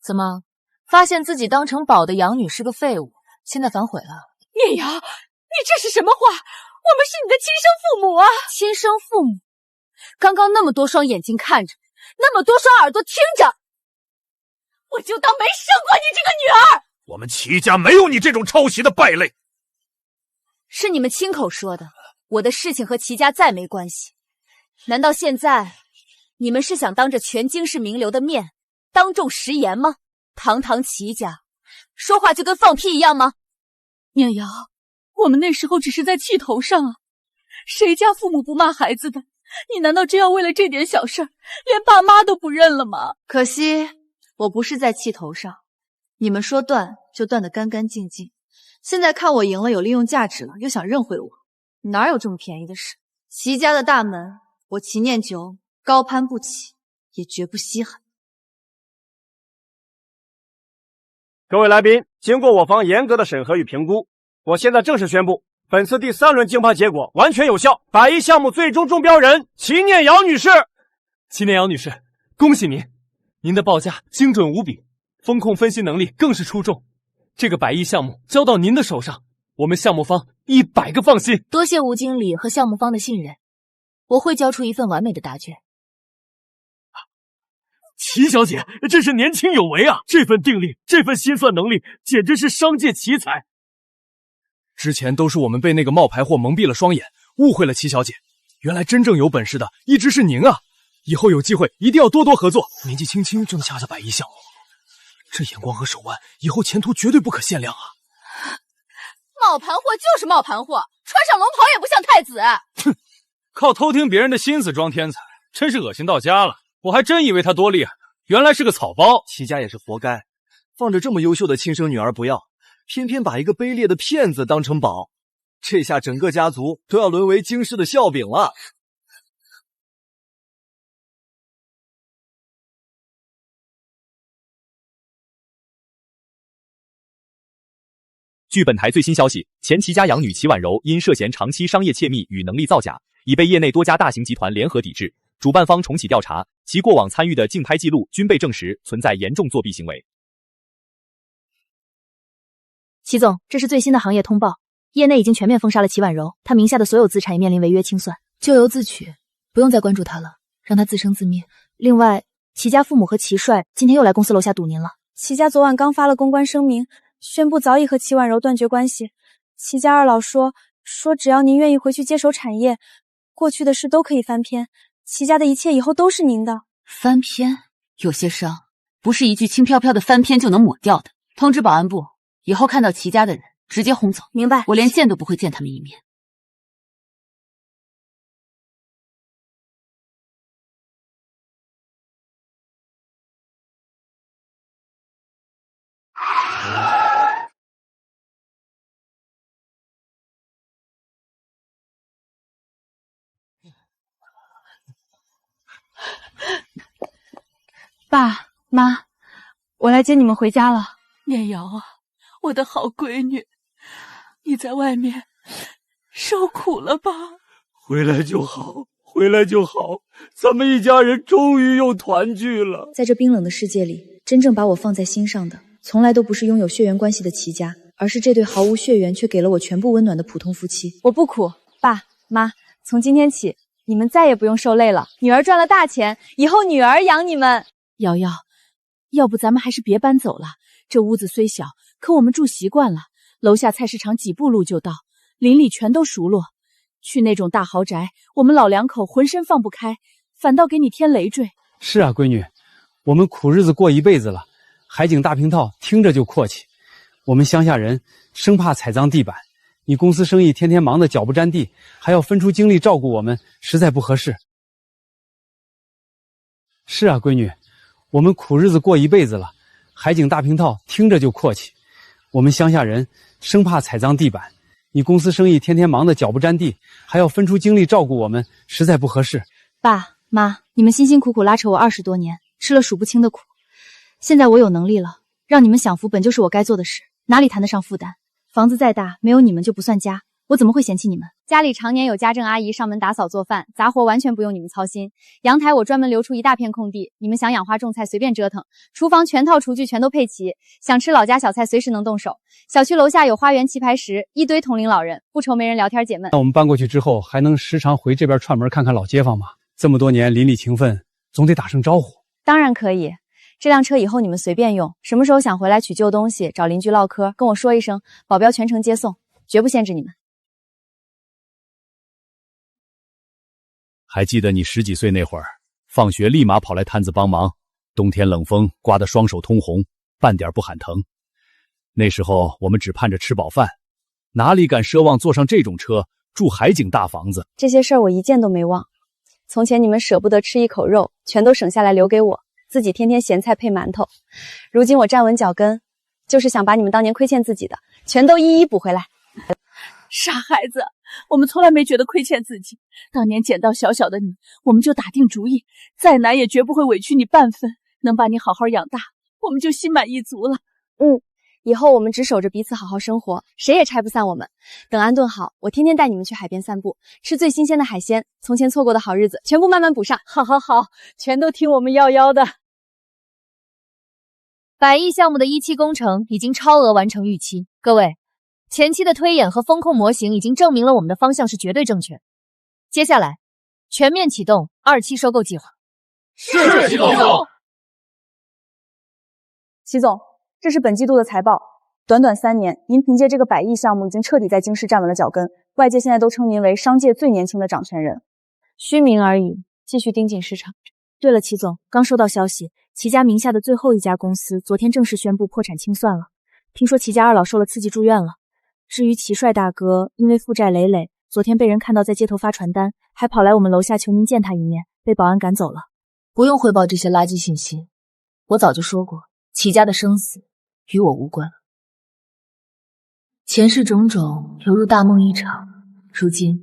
怎么？发现自己当成宝的养女是个废物，现在反悔了？念瑶，你这是什么话？我们是你的亲生父母啊！亲生父母？刚刚那么多双眼睛看着，那么多双耳朵听着，我就当没生过你这个女儿。我们齐家没有你这种抄袭的败类。是你们亲口说的，我的事情和齐家再没关系。难道现在你们是想当着全京市名流的面当众食言吗？堂堂齐家，说话就跟放屁一样吗？念瑶，我们那时候只是在气头上啊，谁家父母不骂孩子的？你难道真要为了这点小事儿，连爸妈都不认了吗？可惜我不是在气头上，你们说断就断得干干净净。现在看我赢了，有利用价值了，又想认回我，哪有这么便宜的事？齐家的大门，我齐念九高攀不起，也绝不稀罕。各位来宾，经过我方严格的审核与评估，我现在正式宣布，本次第3轮竞拍结果完全有效，100亿项目最终中标人齐念瑶女士。齐念瑶女士，恭喜您！您的报价精准无比，风控分析能力更是出众。这个百亿项目交到您的手上，我们项目方100个放心。多谢吴经理和项目方的信任，我会交出一份完美的答卷。齐小姐真是年轻有为啊！这份定力，这份心算能力，简直是商界奇才。之前都是我们被那个冒牌货蒙蔽了双眼，误会了齐小姐。原来真正有本事的一直是您啊！以后有机会一定要多多合作。年纪轻轻就能掐下百亿项目，这眼光和手腕，以后前途绝对不可限量啊！冒牌货就是冒牌货，穿上龙袍也不像太子。哼，靠偷听别人的心思装天才，真是恶心到家了。我还真以为他多厉害，原来是个草包。齐家也是活该，放着这么优秀的亲生女儿不要，偏偏把一个卑劣的骗子当成宝，这下整个家族都要沦为京师的笑柄了。据本台最新消息，前齐家养女齐婉柔因涉嫌长期商业窃密与能力造假，已被业内多家大型集团联合抵制。主办方重启调查，其过往参与的竞拍记录均被证实存在严重作弊行为。齐总，这是最新的行业通报，业内已经全面封杀了齐婉柔，她名下的所有资产也面临违约清算，咎由自取，不用再关注她了，让她自生自灭。另外，齐家父母和齐帅今天又来公司楼下堵您了。齐家昨晚刚发了公关声明，宣布早已和齐婉柔断绝关系。齐家二老说只要您愿意回去接手产业，过去的事都可以翻篇。齐家的一切以后都是您的。翻篇？有些伤不是一句轻飘飘的翻篇就能抹掉的。通知保安部，以后看到齐家的人直接轰走。明白。我连见都不会见他们一面。爸妈，我来接你们回家了。念瑶啊，我的好闺女，你在外面受苦了吧？回来就好，回来就好，咱们一家人终于又团聚了。在这冰冷的世界里，真正把我放在心上的，从来都不是拥有血缘关系的齐家，而是这对毫无血缘却给了我全部温暖的普通夫妻。我不苦，爸妈，从今天起，你们再也不用受累了。女儿赚了大钱，以后女儿养你们。瑶瑶，要不咱们还是别搬走了。这屋子虽小，可我们住习惯了。楼下菜市场几步路就到，邻里全都熟络。去那种大豪宅，我们老两口浑身放不开，反倒给你添累赘。是啊，闺女，我们苦日子过一辈子了，海景大平套听着就阔气。我们乡下人生怕踩脏地板，你公司生意天天忙得脚不沾地，还要分出精力照顾我们，实在不合适。是啊，闺女，我们苦日子过一辈子了，海景大平套听着就阔气。我们乡下人生怕踩脏地板，你公司生意天天忙得脚不沾地，还要分出精力照顾我们，实在不合适。爸妈，你们辛辛苦苦拉扯我20多年，吃了数不清的苦，现在我有能力了，让你们享福本就是我该做的事，哪里谈得上负担？房子再大，没有你们就不算家，我怎么会嫌弃你们？家里常年有家政阿姨上门打扫做饭，杂活完全不用你们操心。阳台我专门留出一大片空地，你们想养花种菜随便折腾。厨房全套厨具全都配齐，想吃老家小菜随时能动手。小区楼下有花园棋牌室，一堆同龄老人，不愁没人聊天解闷。那我们搬过去之后，还能时常回这边串门看看老街坊吗？这么多年邻里情分，总得打声招呼。当然可以，这辆车以后你们随便用，什么时候想回来取旧东西，找邻居唠嗑，跟我说一声，保镖全程接送，绝不限制你们。还记得你10几岁那会儿，放学立马跑来摊子帮忙，冬天冷风刮得双手通红，半点不喊疼。那时候我们只盼着吃饱饭，哪里敢奢望坐上这种车，住海景大房子。这些事儿我一件都没忘。从前你们舍不得吃一口肉，全都省下来留给我，自己天天咸菜配馒头。如今我站稳脚跟，就是想把你们当年亏欠自己的，全都一一补回来。傻孩子，我们从来没觉得亏欠自己。当年捡到小小的你，我们就打定主意，再难也绝不会委屈你半分，能把你好好养大，我们就心满意足了。以后我们只守着彼此好好生活，谁也拆不散我们。等安顿好，我天天带你们去海边散步，吃最新鲜的海鲜，从前错过的好日子全部慢慢补上。好，全都听我们瑶瑶的。百亿项目的一期工程已经超额完成预期，各位，前期的推演和风控模型已经证明了我们的方向是绝对正确。接下来，全面启动2期收购计划。是，齐总。齐总，这是本季度的财报。短短3年，您凭借这个100亿项目已经彻底在京市站稳了脚跟，外界现在都称您为商界最年轻的掌权人。虚名而已，继续盯紧市场。对了，齐总，刚收到消息，齐家名下的最后一家公司昨天正式宣布破产清算了。听说齐家二老受了刺激住院了。至于齐帅大哥，因为负债累累，昨天被人看到在街头发传单，还跑来我们楼下求您见他一面，被保安赶走了。不用汇报这些垃圾信息，我早就说过，齐家的生死与我无关。前世种种犹如大梦一场，如今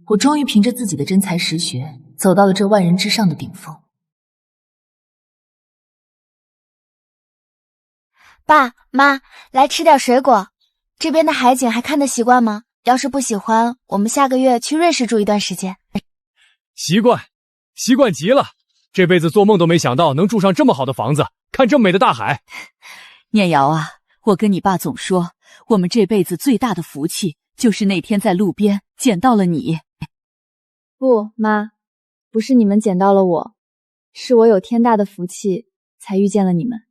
我终于凭着自己的真才实学，走到了这万人之上的顶峰。爸妈，来吃点水果。这边的海景还看得习惯吗？要是不喜欢，我们下个月去瑞士住一段时间。习惯极了，这辈子做梦都没想到能住上这么好的房子，看这么美的大海。念瑶啊，我跟你爸总说，我们这辈子最大的福气就是那天在路边捡到了你。不，妈，不是你们捡到了我，是我有天大的福气才遇见了你们。